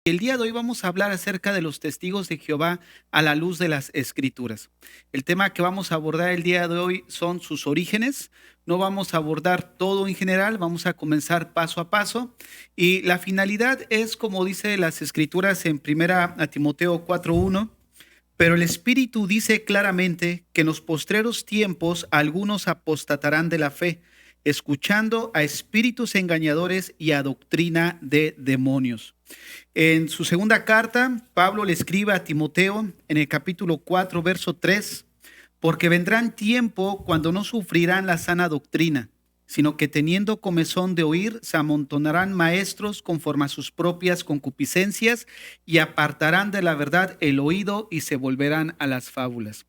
El día de hoy vamos a hablar acerca de los testigos de Jehová a la luz de las Escrituras. El tema que vamos a abordar el día de hoy son sus orígenes. No vamos a abordar todo en general, vamos a comenzar paso a paso. Y la finalidad es, como dice las Escrituras en 1 Timoteo 4:1, pero el Espíritu dice claramente que en los postreros tiempos algunos apostatarán de la fe, escuchando a espíritus engañadores y a doctrina de demonios. En su segunda carta, Pablo le escribe a Timoteo en el capítulo 4, verso 3, porque vendrán tiempo cuando no sufrirán la sana doctrina, sino que teniendo comezón de oír, se amontonarán maestros conforme a sus propias concupiscencias y apartarán de la verdad el oído y se volverán a las fábulas.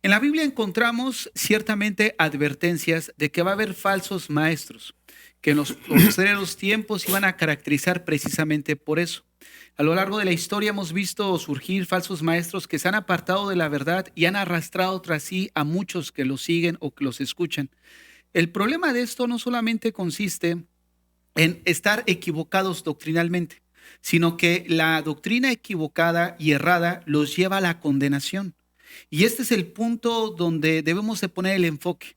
En la Biblia encontramos ciertamente advertencias de que va a haber falsos maestros, que en los posteriores tiempos iban a caracterizar precisamente por eso. A lo largo de la historia hemos visto surgir falsos maestros que se han apartado de la verdad y han arrastrado tras sí a muchos que los siguen o que los escuchan. El problema de esto no solamente consiste en estar equivocados doctrinalmente, sino que la doctrina equivocada y errada los lleva a la condenación. Y este es el punto donde debemos de poner el enfoque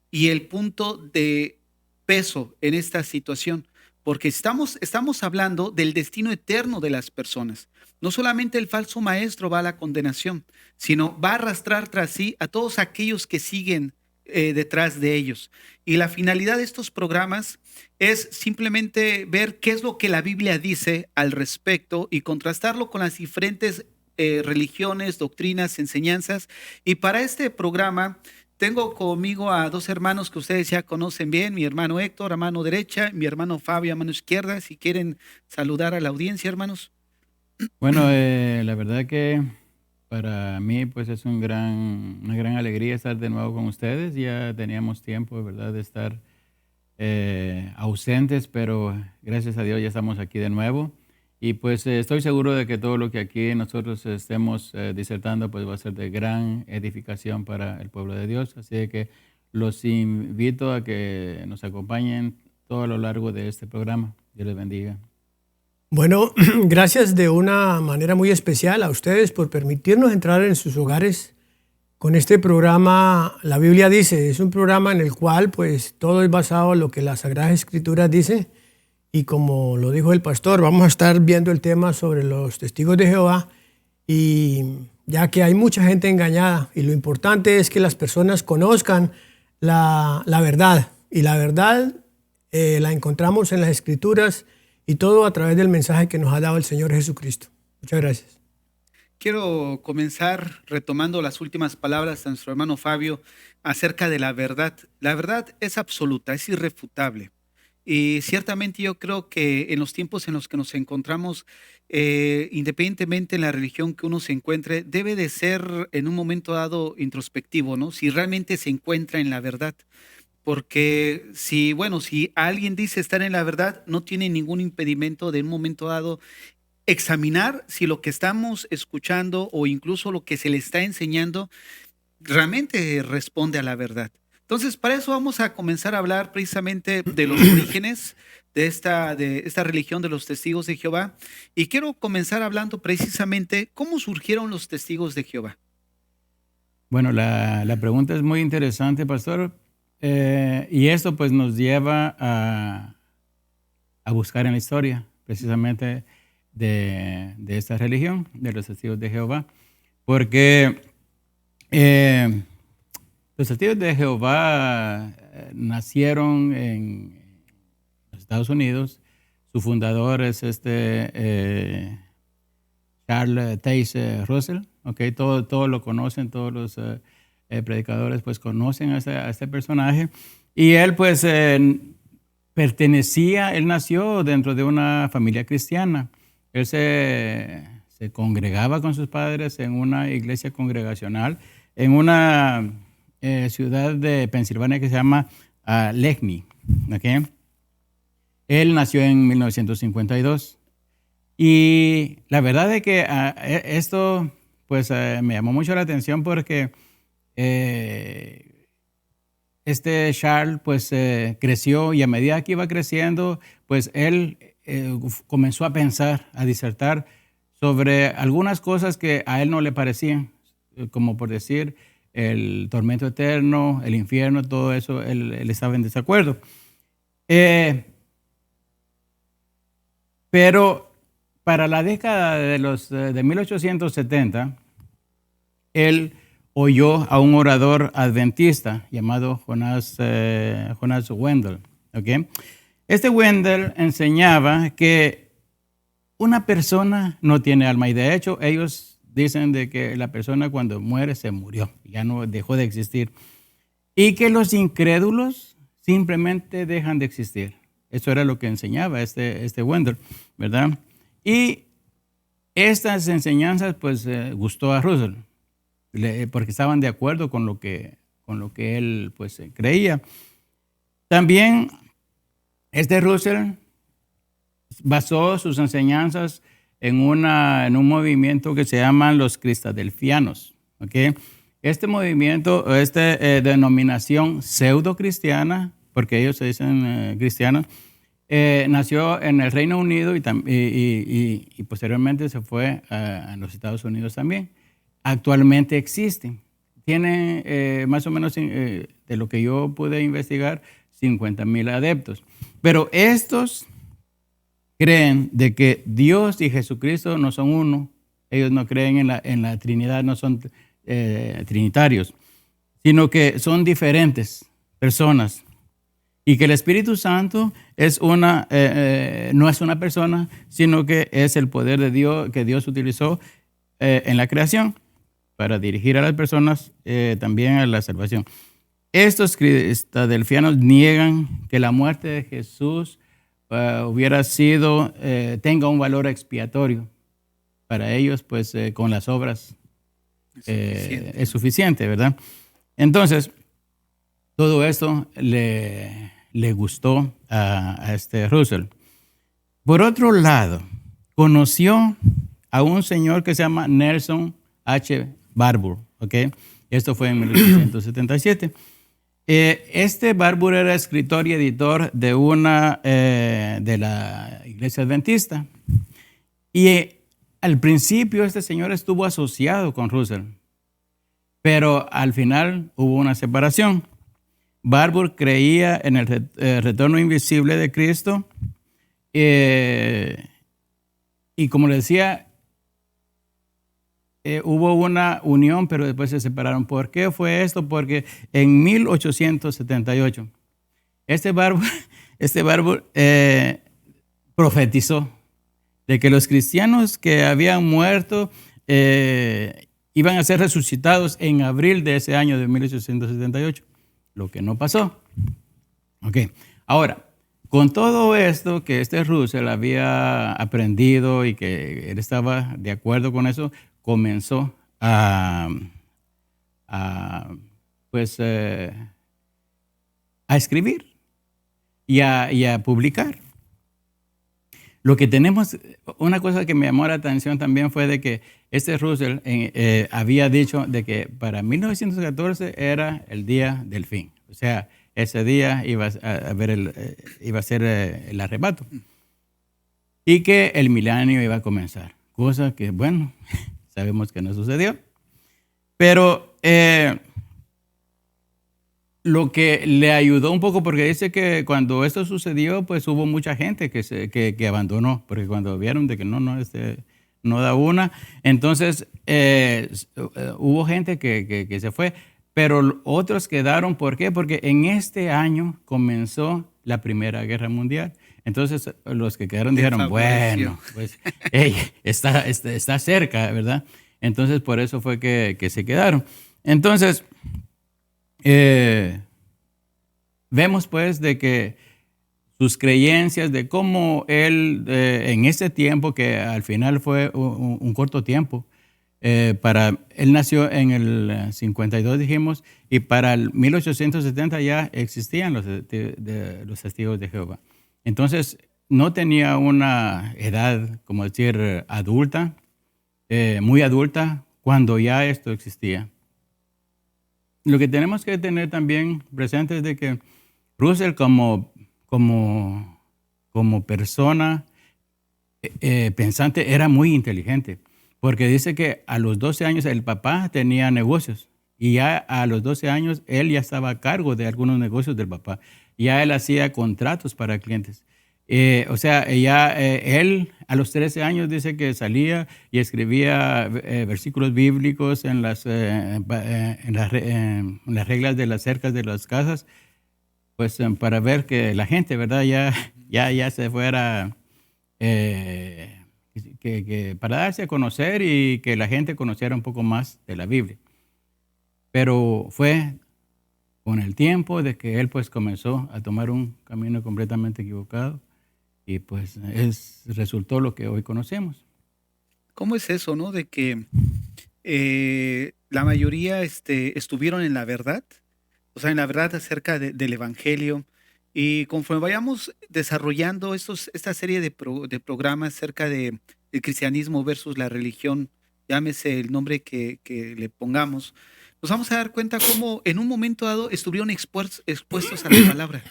y el punto de peso en esta situación, porque estamos hablando del destino eterno de las personas. No solamente el falso maestro va a la condenación, sino va a arrastrar tras sí a todos aquellos que siguen detrás de ellos. Y la finalidad de estos programas es simplemente ver qué es lo que la Biblia dice al respecto y contrastarlo con las diferentes religiones, doctrinas, enseñanzas. Y para este programa tengo conmigo a dos hermanos que ustedes ya conocen bien, mi hermano Héctor, a mano derecha, mi hermano Fabio, a mano izquierda. Si quieren saludar a la audiencia, hermanos. Bueno, la verdad que para mí pues es una gran alegría estar de nuevo con ustedes. Ya teníamos tiempo, ¿verdad?, de estar ausentes, pero gracias a Dios ya estamos aquí de nuevo. Y pues estoy seguro de que todo lo que aquí nosotros estemos disertando pues va a ser de gran edificación para el pueblo de Dios. Así que los invito a que nos acompañen todo a lo largo de este programa. Dios les bendiga. Bueno, gracias de una manera muy especial a ustedes por permitirnos entrar en sus hogares con este programa. La Biblia dice, es un programa en el cual pues todo es basado en lo que las Sagradas Escrituras dice, y como lo dijo el pastor, vamos a estar viendo el tema sobre los testigos de Jehová, y ya que hay mucha gente engañada y lo importante es que las personas conozcan la verdad, y la verdad la encontramos en las Escrituras, y todo a través del mensaje que nos ha dado el Señor Jesucristo. Muchas gracias. Quiero comenzar retomando las últimas palabras de nuestro hermano Fabio acerca de la verdad. La verdad es absoluta, es irrefutable. Y ciertamente yo creo que en los tiempos en los que nos encontramos, independientemente en la religión que uno se encuentre, debe de ser en un momento dado introspectivo, ¿no? Si realmente se encuentra en la verdad. Porque si alguien dice estar en la verdad, no tiene ningún impedimento de en un momento dado examinar si lo que estamos escuchando o incluso lo que se le está enseñando realmente responde a la verdad. Entonces, para eso vamos a comenzar a hablar precisamente de los orígenes de esta religión de los testigos de Jehová. Y quiero comenzar hablando precisamente cómo surgieron los testigos de Jehová. Bueno, la pregunta es muy interesante, pastor, y esto pues nos lleva a buscar en la historia precisamente de esta religión, de los testigos de Jehová, porque los testigos de Jehová nacieron en los Estados Unidos. Su fundador es Charles Taze Russell. Okay, todos lo conocen, todos los predicadores pues conocen a este personaje. Y él pues él nació dentro de una familia cristiana. Él se congregaba con sus padres en una iglesia congregacional en una ciudad de Pensilvania que se llama Lecny. ¿Okay? Él nació en 1952. Y la verdad es que esto pues me llamó mucho la atención porque Charles pues creció, y a medida que iba creciendo pues él comenzó a pensar, a disertar sobre algunas cosas que a él no le parecían, como por decir el tormento eterno, el infierno, todo eso, él estaba en desacuerdo. Pero para la década de 1870, él oyó a un orador adventista llamado Jonas Wendell. ¿Okay? Este Wendell enseñaba que una persona no tiene alma, y de hecho ellos dicen de que la persona cuando muere se murió, ya no dejó de existir, y que los incrédulos simplemente dejan de existir. Eso era lo que enseñaba este Wendell, ¿verdad? Y estas enseñanzas pues gustó a Russell, porque estaban de acuerdo con lo que él pues creía. También este Russell basó sus enseñanzas en un movimiento que se llaman los cristadelfianos. ¿Okay? Este movimiento, esta denominación pseudo-cristiana, porque ellos se dicen cristianos, nació en el Reino Unido y posteriormente se fue a los Estados Unidos también. Actualmente existen. Tienen más o menos, de lo que yo pude investigar, 50,000 adeptos. Pero estos creen de que Dios y Jesucristo no son uno. Ellos no creen en la Trinidad, no son trinitarios, sino que son diferentes personas. Y que el Espíritu Santo no es una persona, sino que es el poder de Dios que Dios utilizó en la creación para dirigir a las personas también a la salvación. Estos cristadelfianos niegan que la muerte de Jesús tenga un valor expiatorio. Para ellos, pues, con las obras es suficiente, ¿verdad? Entonces, todo esto le gustó a este Russell. Por otro lado, conoció a un señor que se llama Nelson H. Barbour, ¿ok? Esto fue en 1877. Este Barbour era escritor y editor de la Iglesia Adventista. Y al principio este señor estuvo asociado con Russell, pero al final hubo una separación. Barbour creía en el retorno invisible de Cristo y como le decía, hubo una unión, pero después se separaron. ¿Por qué fue esto? Porque en 1878 este Barbour profetizó de que los cristianos que habían muerto iban a ser resucitados en abril de ese año de 1878, lo que no pasó. Okay. Ahora, con todo esto que este Russell había aprendido y que él estaba de acuerdo con eso, comenzó a escribir y a publicar. Lo que tenemos, una cosa que me llamó la atención también fue de que este Russell había dicho de que para 1914 era el día del fin. O sea, ese día iba a ser el arrebato y que el milenio iba a comenzar. Cosa que, bueno, sabemos que no sucedió. Pero lo que le ayudó un poco, porque dice que cuando esto sucedió, pues hubo mucha gente que abandonó, porque cuando vieron de que no da una, entonces hubo gente que se fue, pero otros quedaron. ¿Por qué? Porque en este año comenzó la Primera Guerra Mundial. Entonces los que quedaron dijeron, bueno, pues está cerca, ¿verdad? Entonces por eso fue que se quedaron. Entonces vemos pues de que sus creencias, de cómo él en ese tiempo, que al final fue un corto tiempo, él nació en el 52, dijimos, y para el 1870 ya existían los testigos de Jehová. Entonces no tenía una edad, como decir, adulta, muy adulta, cuando ya esto existía. Lo que tenemos que tener también presente es de que Russell como persona pensante, era muy inteligente, porque dice que a los 12 años el papá tenía negocios y ya a los 12 años él ya estaba a cargo de algunos negocios del papá. Ya él hacía contratos para clientes. O sea, ya él a los 13 años dice que salía y escribía versículos bíblicos en las reglas de las cercas de las casas, pues para ver que la gente, ¿verdad? Ya se fuera, para darse a conocer y que la gente conociera un poco más de la Biblia. Pero fue con el tiempo de que él pues comenzó a tomar un camino completamente equivocado y pues resultó lo que hoy conocemos. ¿Cómo es eso, no? De que la mayoría estuvieron en la verdad, o sea, en la verdad acerca del Evangelio. Y conforme vayamos desarrollando esta serie de programas acerca del cristianismo versus la religión, llámese el nombre que le pongamos, nos vamos a dar cuenta cómo en un momento dado estuvieron expuestos a la palabra.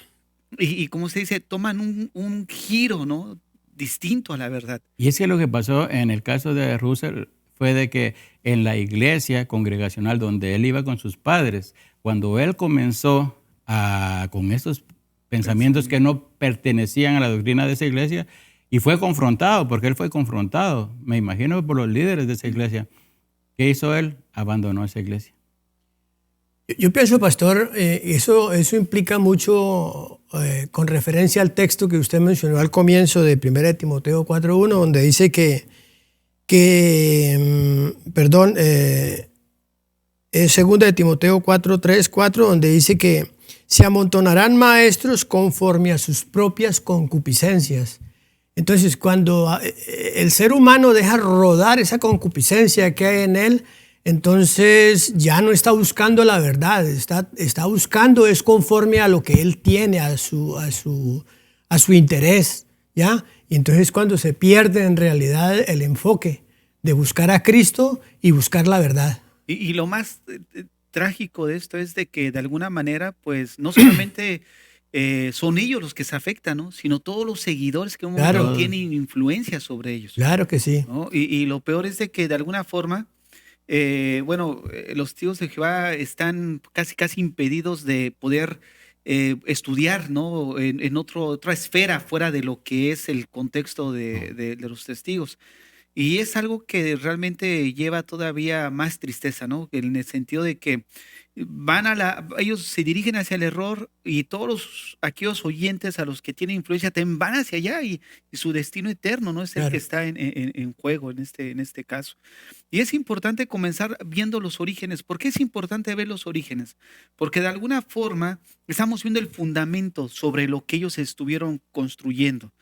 Y como se dice, toman un giro, ¿no? Distinto a la verdad. Y es que lo que pasó en el caso de Russell fue de que en la iglesia congregacional donde él iba con sus padres, cuando él comenzó con estos pensamientos que no pertenecían a la doctrina de esa iglesia, y fue confrontado, porque él fue confrontado, me imagino, por los líderes de esa iglesia. ¿Qué hizo él? Abandonó esa iglesia. Yo pienso, pastor, eso implica mucho con referencia al texto que usted mencionó al comienzo de 1 Timoteo 4.1, donde dice es 2 Timoteo 4.3.4, donde dice que se amontonarán maestros conforme a sus propias concupiscencias. Entonces, cuando el ser humano deja rodar esa concupiscencia que hay en él, entonces ya no está buscando la verdad, está buscando es conforme a lo que él tiene, a su interés, ¿ya? Y entonces cuando se pierde en realidad el enfoque de buscar a Cristo y buscar la verdad. Y lo más trágico de esto es de que de alguna manera, pues no solamente son ellos los que se afectan, ¿no? Sino todos los seguidores que tienen influencia sobre ellos. Claro que sí. ¿No? Y lo peor es de que de alguna forma, los testigos de Jehová están casi impedidos de poder estudiar, ¿no? en otra esfera fuera de lo que es el contexto de los testigos. Y es algo que realmente lleva todavía más tristeza, ¿no? En el sentido de que ellos se dirigen hacia el error y todos aquellos oyentes a los que tienen influencia también van hacia allá y su destino eterno, ¿no? Es el que está en juego en este caso. Y es importante comenzar viendo los orígenes. ¿Por qué es importante ver los orígenes? Porque de alguna forma estamos viendo el fundamento sobre lo que ellos estuvieron construyendo,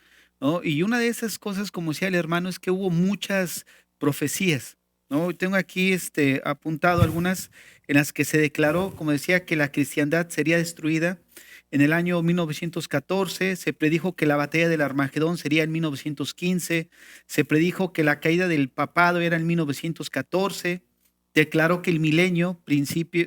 ¿no? Y una de esas cosas, como decía el hermano, es que hubo muchas profecías, ¿no? Tengo aquí apuntado algunas en las que se declaró, como decía, que la cristiandad sería destruida en el año 1914, se predijo que la batalla del Armagedón sería en 1915, se predijo que la caída del papado era en 1914, declaró que el milenio principió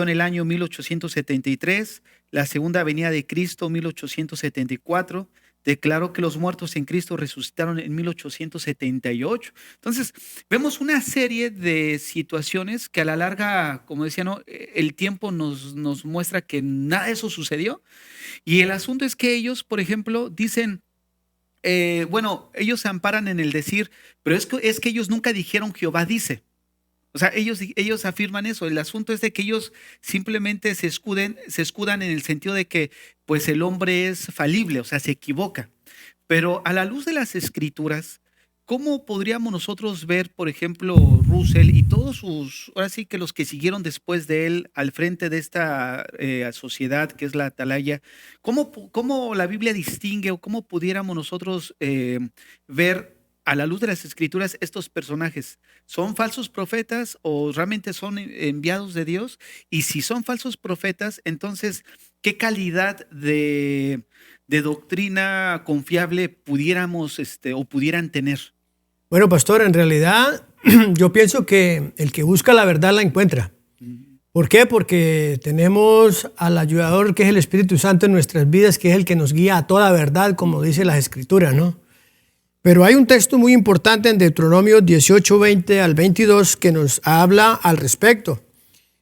en el año 1873, la segunda venida de Cristo 1874, declaró que los muertos en Cristo resucitaron en 1878. Entonces, vemos una serie de situaciones que a la larga, como decía, ¿no? El tiempo nos muestra que nada de eso sucedió. Y el asunto es que ellos, por ejemplo, dicen, ellos se amparan en el decir, pero es que ellos nunca dijeron Jehová dice. O sea, ellos afirman eso. El asunto es de que ellos simplemente se escudan en el sentido de que pues el hombre es falible, o sea, se equivoca. Pero a la luz de las Escrituras, ¿cómo podríamos nosotros ver, por ejemplo, Russell y todos ahora sí que los que siguieron después de él al frente de esta sociedad que es la Atalaya, cómo la Biblia distingue o cómo pudiéramos nosotros ver a la luz de las Escrituras estos personajes? ¿Son falsos profetas o realmente son enviados de Dios? Y si son falsos profetas, entonces, ¿qué calidad de doctrina confiable pudiéramos o pudieran tener? Bueno, pastor, en realidad yo pienso que el que busca la verdad la encuentra. ¿Por qué? Porque tenemos al ayudador que es el Espíritu Santo en nuestras vidas, que es el que nos guía a toda verdad, como dice las Escrituras, ¿no? Pero hay un texto muy importante en Deuteronomio 18:20 al 22 que nos habla al respecto.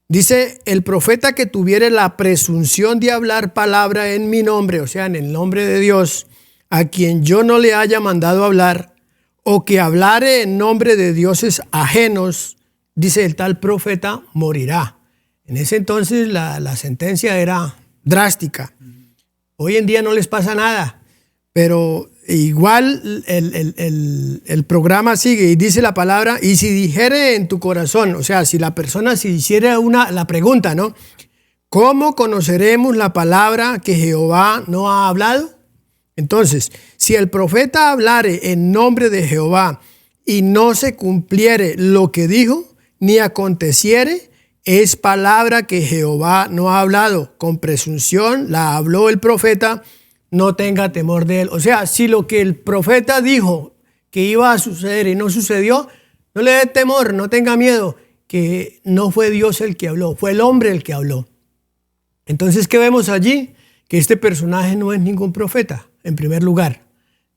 Dice, el profeta que tuviere la presunción de hablar palabra en mi nombre, o sea, en el nombre de Dios, a quien yo no le haya mandado hablar, o que hablare en nombre de dioses ajenos, dice el tal profeta, morirá. En ese entonces la sentencia era drástica. Hoy en día no les pasa nada, pero igual el programa sigue y dice la palabra, y si dijere en tu corazón, o sea, si la persona si hiciera la pregunta, ¿no? ¿Cómo conoceremos la palabra que Jehová no ha hablado? Entonces, si el profeta hablare en nombre de Jehová y no se cumpliere lo que dijo, ni aconteciere, es palabra que Jehová no ha hablado. Con presunción la habló el profeta, no tenga temor de él. O sea, si lo que el profeta dijo que iba a suceder y no sucedió, no le dé temor, no tenga miedo, que no fue Dios el que habló, fue el hombre el que habló. Entonces, ¿qué vemos allí? Que este personaje no es ningún profeta, en primer lugar,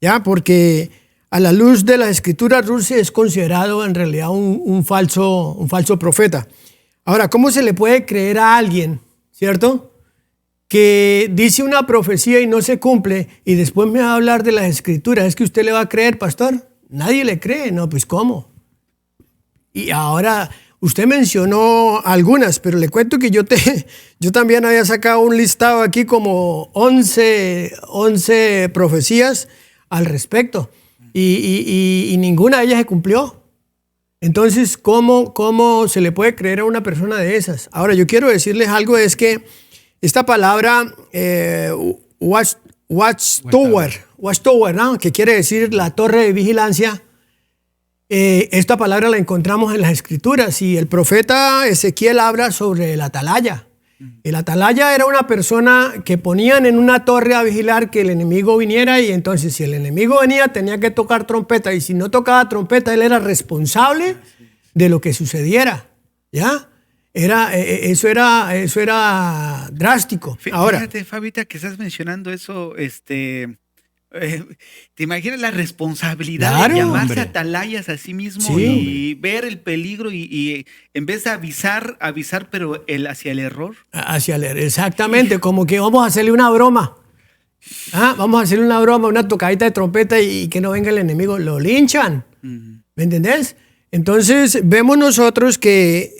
¿ya? Porque a la luz de las escrituras, Rusia es considerado en realidad un falso profeta. Ahora, ¿cómo se le puede creer a alguien, cierto?, que dice una profecía y no se cumple y después me va a hablar de las escrituras? ¿Es que usted le va a creer, pastor? Nadie le cree. No, pues ¿cómo? Y ahora, usted mencionó algunas, pero le cuento que yo también había sacado un listado aquí como 11 profecías al respecto y ninguna de ellas se cumplió. Entonces, ¿cómo se le puede creer a una persona de esas? Ahora, yo quiero decirles algo, es que esta palabra watchtower, ¿no?, que quiere decir la torre de vigilancia, esta palabra la encontramos en las escrituras y el profeta Ezequiel habla sobre el atalaya. El atalaya era una persona que ponían en una torre a vigilar que el enemigo viniera, y entonces si el enemigo venía tenía que tocar trompeta, y si no tocaba trompeta él era responsable de lo que sucediera, ¿ya? Eso era drástico. Ahora, fíjate, Fabita, que estás mencionando eso, ¿te imaginas la responsabilidad Claro, de llamarse hombre. atalayas a sí mismo Sí, y ver el peligro y en vez de avisar, pero hacia el error? exactamente, como que vamos a hacerle una broma. Vamos a hacerle una broma, una tocadita de trompeta y que no venga el enemigo, lo linchan. ¿Me entendés? Entonces vemos nosotros que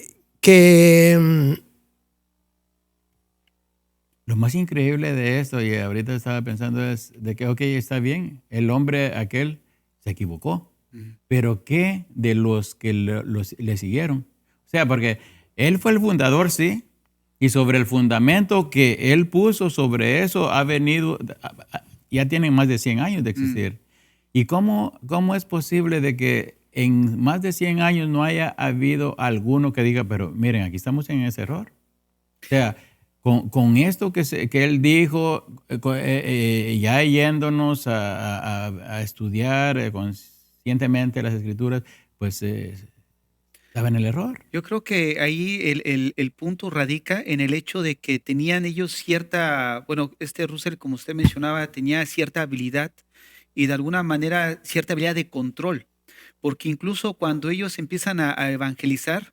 Lo más increíble de esto, y ahorita estaba pensando, es de que, ok, está bien, el hombre aquel se equivocó, pero ¿qué de los que le siguieron? O sea, porque él fue el fundador, sí, y sobre el fundamento que él puso sobre eso ha venido, ya tienen más de 100 años de existir. ¿Y cómo es posible de que en más de 100 años no haya habido alguno que diga, pero miren, aquí estamos en ese error? O sea, con esto que él dijo, ya yéndonos a estudiar conscientemente las escrituras, pues estaba en el error. Yo creo que ahí el punto radica en el hecho de que tenían ellos cierta, bueno, Russell, como usted mencionaba, tenía cierta habilidad y de alguna manera cierta habilidad de control, porque incluso cuando ellos empiezan a evangelizar,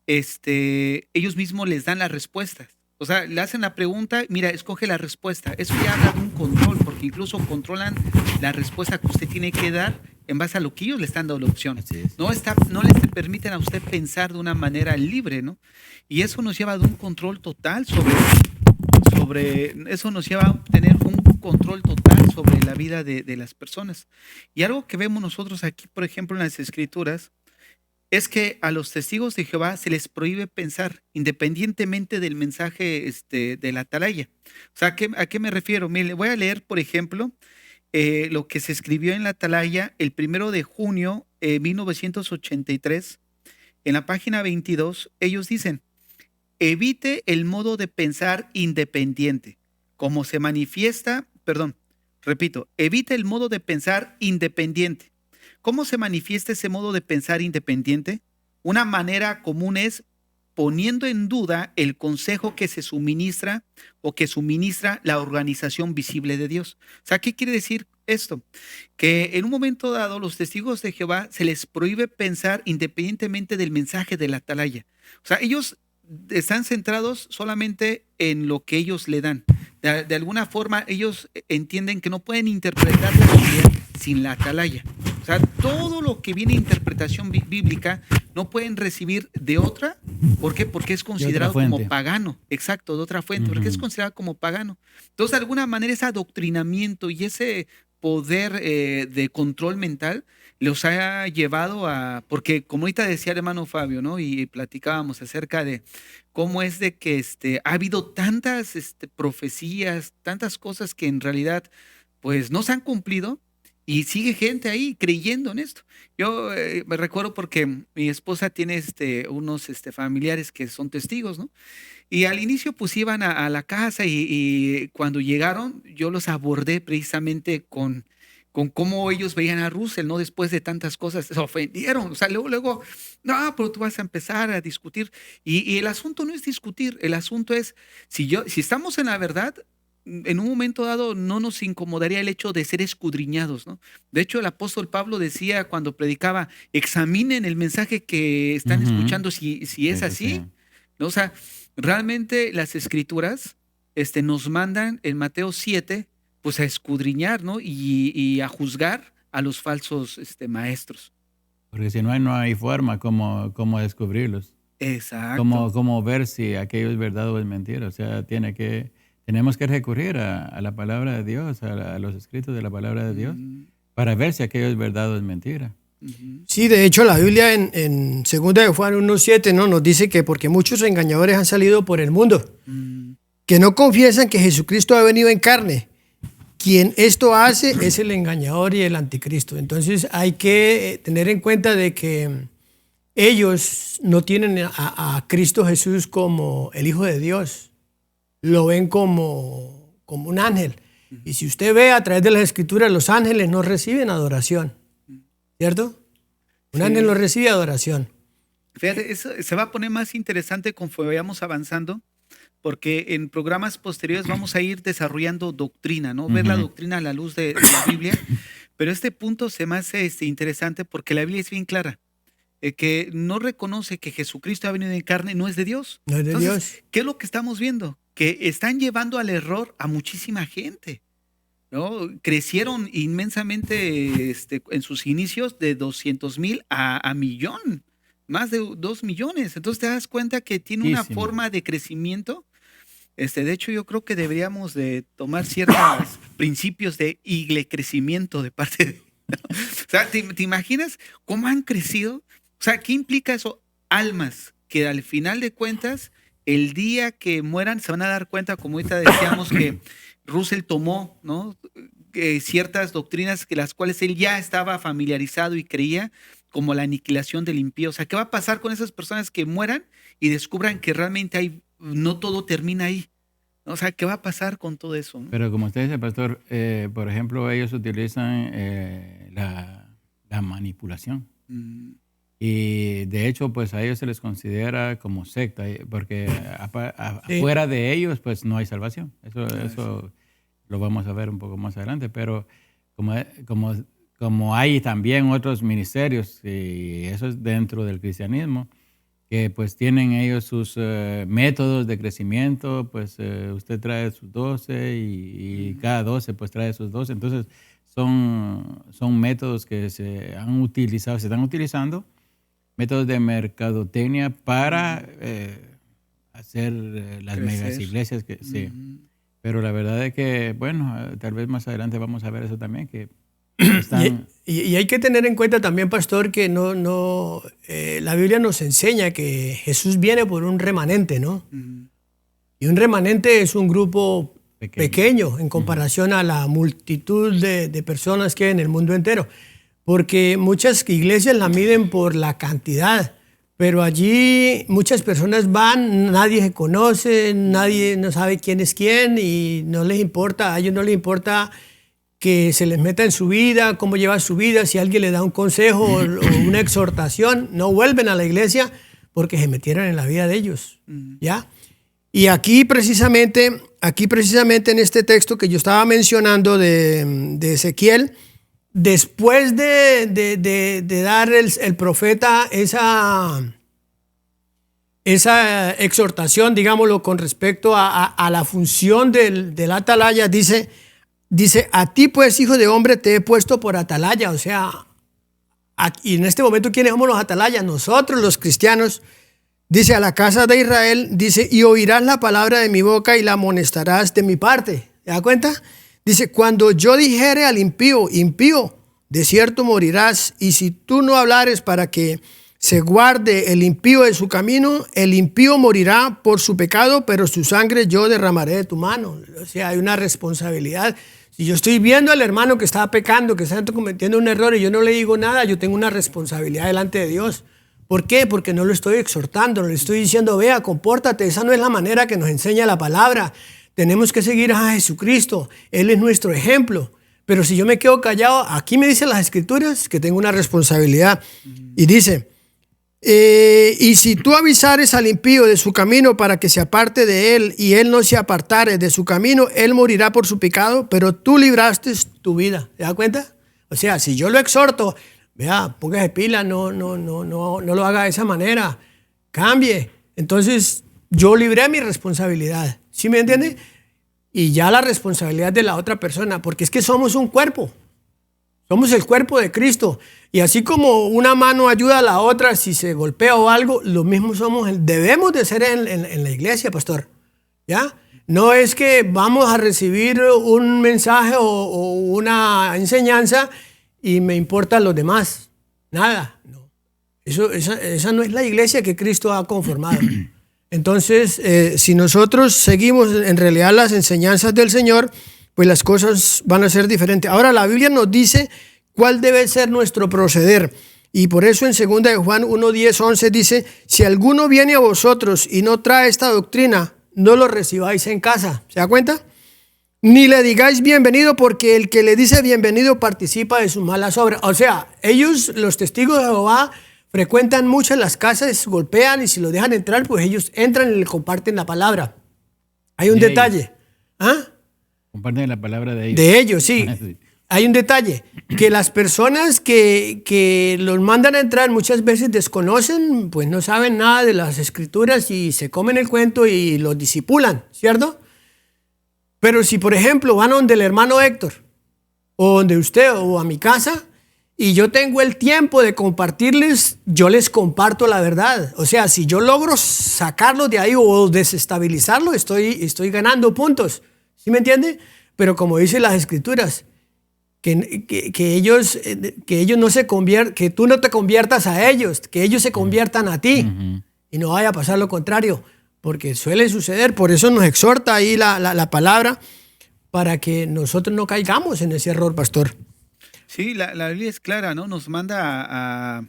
ellos mismos les dan las respuestas. O sea, le hacen la pregunta, mira, escoge la respuesta. Eso ya habla de un control, porque incluso controlan la respuesta que usted tiene que dar en base a lo que ellos le están dando la opción. Así es. No les permiten a usted pensar de una manera libre, ¿no? Y eso nos lleva a un control total eso nos lleva a tener un control total sobre la vida de las personas. Y algo que vemos nosotros aquí, por ejemplo, en las Escrituras, es que a los testigos de Jehová se les prohíbe pensar independientemente del mensaje de la atalaya. O sea, ¿a qué me refiero? Mire, voy a leer, por ejemplo, lo que se escribió en la atalaya el 1 de junio de 1983. En la página 22, ellos dicen: evite el modo de pensar independiente, como se manifiesta, evite el modo de pensar independiente. ¿Cómo se manifiesta ese modo de pensar independiente? Una manera común es poniendo en duda el consejo que se suministra o que suministra la organización visible de Dios. O sea, ¿qué quiere decir esto? Que en un momento dado los testigos de Jehová se les prohíbe pensar independientemente del mensaje de la atalaya. O sea, ellos están centrados solamente en lo que ellos le dan. De alguna forma ellos entienden que no pueden interpretar la Biblia sin la atalaya. O sea, todo lo que viene de interpretación bíblica no pueden recibir de otra. ¿Por qué? Porque es considerado como pagano. Exacto, de otra fuente, porque es considerado como pagano. Entonces, de alguna manera, ese adoctrinamiento y ese poder de control mental los ha llevado a, porque como ahorita decía el hermano Fabio, ¿no? Y platicábamos acerca de cómo es de que ha habido tantas profecías, tantas cosas que en realidad pues no se han cumplido. Y sigue gente ahí creyendo en esto. Yo me recuerdo porque mi esposa tiene unos familiares que son testigos, ¿no? Y al inicio pues iban a la casa y cuando llegaron yo los abordé precisamente con cómo ellos veían a Russell, ¿no? Después de tantas cosas, se ofendieron. O sea, luego, no, pero tú vas a empezar a discutir. Y el asunto no es discutir, el asunto es, si estamos en la verdad, en un momento dado no nos incomodaría el hecho de ser escudriñados, ¿no? De hecho, el apóstol Pablo decía cuando predicaba, examinen el mensaje que están escuchando si es así, ¿no? O sea, realmente las escrituras nos mandan en Mateo 7, pues a escudriñar, ¿no? Y a juzgar a los falsos maestros. Porque si no hay forma como descubrirlos. Exacto. Como ver si aquello es verdad o es mentira. O sea, tenemos que recurrir a la palabra de Dios, a los escritos de la palabra de Dios, para ver si aquello es verdad o es mentira. Sí, de hecho la Biblia en 2 de Juan 1:7, ¿no? Nos dice que porque muchos engañadores han salido por el mundo, que no confiesan que Jesucristo ha venido en carne. Quien esto hace es el engañador y el anticristo. Entonces hay que tener en cuenta de que ellos no tienen a Cristo Jesús como el Hijo de Dios. Lo ven como un ángel. Y si usted ve a través de las Escrituras, los ángeles no reciben adoración. ¿Cierto? Un ángel no recibe adoración. Fíjate, eso se va a poner más interesante conforme vayamos avanzando, porque en programas posteriores vamos a ir desarrollando doctrina, ¿no? Ver la doctrina a la luz de la Biblia. Pero este punto se me hace interesante porque la Biblia es bien clara. Que no reconoce que Jesucristo ha venido en carne, no es de Dios. No es de Dios. ¿Qué es lo que estamos viendo? Que están llevando al error a muchísima gente, ¿no? Crecieron inmensamente en sus inicios de 200,000 a millón, más de 2 millones. Entonces te das cuenta que tiene una forma de crecimiento. De hecho, yo creo que deberíamos de tomar ciertos principios de crecimiento de parte de... ¿no? O sea, ¿te imaginas cómo han crecido? O sea, ¿qué implica eso? Almas que al final de cuentas, el día que mueran, se van a dar cuenta, como ahorita decíamos, que Russell tomó, ¿no? Ciertas doctrinas que las cuales él ya estaba familiarizado y creía, como la aniquilación del impío. O sea, ¿qué va a pasar con esas personas que mueran y descubran que realmente no todo termina ahí? O sea, ¿qué va a pasar con todo eso, ¿no? Pero como usted dice, pastor, por ejemplo, ellos utilizan la manipulación. Y de hecho, pues a ellos se les considera como secta, porque afuera de ellos, pues no hay salvación. Eso lo vamos a ver un poco más adelante, pero como hay también otros ministerios, y eso es dentro del cristianismo, que pues tienen ellos sus métodos de crecimiento, pues usted trae sus 12 y cada 12 pues trae sus 12. Entonces son métodos que se están utilizando, métodos de mercadotecnia para hacer las megas iglesias. Sí. Pero la verdad es que, bueno, tal vez más adelante vamos a ver eso también, que están... Y hay que tener en cuenta también, pastor, que la Biblia nos enseña que Jesús viene por un remanente, ¿no? Y un remanente es un grupo pequeño en comparación a la multitud de personas que hay en el mundo entero. Porque muchas iglesias la miden por la cantidad, pero allí muchas personas van, nadie se conoce, nadie no sabe quién es quién y no les importa, a ellos no les importa que se les meta en su vida, cómo lleva su vida, si alguien le da un consejo o una exhortación, no vuelven a la iglesia porque se metieran en la vida de ellos, ¿ya? Y aquí precisamente en este texto que yo estaba mencionando de Ezequiel, después de dar el profeta esa exhortación, digámoslo, con respecto a la función del atalaya, dice, a ti pues, hijo de hombre, te he puesto por atalaya. O sea, y en este momento, ¿quiénes somos los atalayas? Nosotros, los cristianos. Dice, a la casa de Israel, dice, y oirás la palabra de mi boca y la amonestarás de mi parte. ¿Te das cuenta? Dice, cuando yo dijere al impío, impío, de cierto morirás, y si tú no hablares para que se guarde el impío de su camino, el impío morirá por su pecado, pero su sangre yo derramaré de tu mano. O sea, hay una responsabilidad. Si yo estoy viendo al hermano que está pecando, que está cometiendo un error y yo no le digo nada, yo tengo una responsabilidad delante de Dios. ¿Por qué? Porque no lo estoy exhortando, no le estoy diciendo, vea, compórtate. Esa no es la manera que nos enseña la palabra. Tenemos que seguir a Jesucristo. Él es nuestro ejemplo. Pero si yo me quedo callado, aquí me dicen las Escrituras que tengo una responsabilidad. Y dice, y si tú avisares al impío de su camino para que se aparte de él y él no se apartare de su camino, él morirá por su pecado, pero tú libraste tu vida. ¿Te das cuenta? O sea, si yo lo exhorto, vea, póngase pila, no lo haga de esa manera, cambie. Entonces, yo libré mi responsabilidad, ¿sí me entiende? Y ya la responsabilidad de la otra persona, porque es que somos un cuerpo, somos el cuerpo de Cristo. Y así como una mano ayuda a la otra si se golpea o algo, lo mismo debemos de ser en la iglesia, pastor, ¿ya? No es que vamos a recibir un mensaje o una enseñanza y me importan los demás. Nada. No. Esa no es la iglesia que Cristo ha conformado. Entonces, si nosotros seguimos en realidad las enseñanzas del Señor, pues las cosas van a ser diferentes. Ahora, la Biblia nos dice cuál debe ser nuestro proceder. Y por eso en 2 de Juan 1, 10, 11 dice, si alguno viene a vosotros y no trae esta doctrina, no lo recibáis en casa. ¿Se da cuenta? Ni le digáis bienvenido, porque el que le dice bienvenido participa de sus malas obras. O sea, ellos, los testigos de Jehová, frecuentan mucho las casas, golpean y si lo dejan entrar, pues ellos entran y le comparten la palabra. Hay un detalle. ¿Ah? Comparten la palabra de ellos. De ellos, sí. Hay un detalle, que las personas que los mandan a entrar muchas veces desconocen, pues no saben nada de las Escrituras y se comen el cuento y los disipulan, ¿cierto? Pero si, por ejemplo, van a donde el hermano Héctor, o donde usted, o a mi casa, y yo tengo el tiempo de compartirles, yo les comparto la verdad. O sea, si yo logro sacarlos de ahí o desestabilizarlo, estoy ganando puntos. ¿Sí me entiende? Pero como dicen las Escrituras, que ellos no se conviertan, que tú no te conviertas a ellos, que ellos se conviertan a ti. Y no vaya a pasar lo contrario, porque suele suceder. Por eso nos exhorta ahí la palabra, para que nosotros no caigamos en ese error, pastor. Sí, la Biblia es clara, ¿no? Nos manda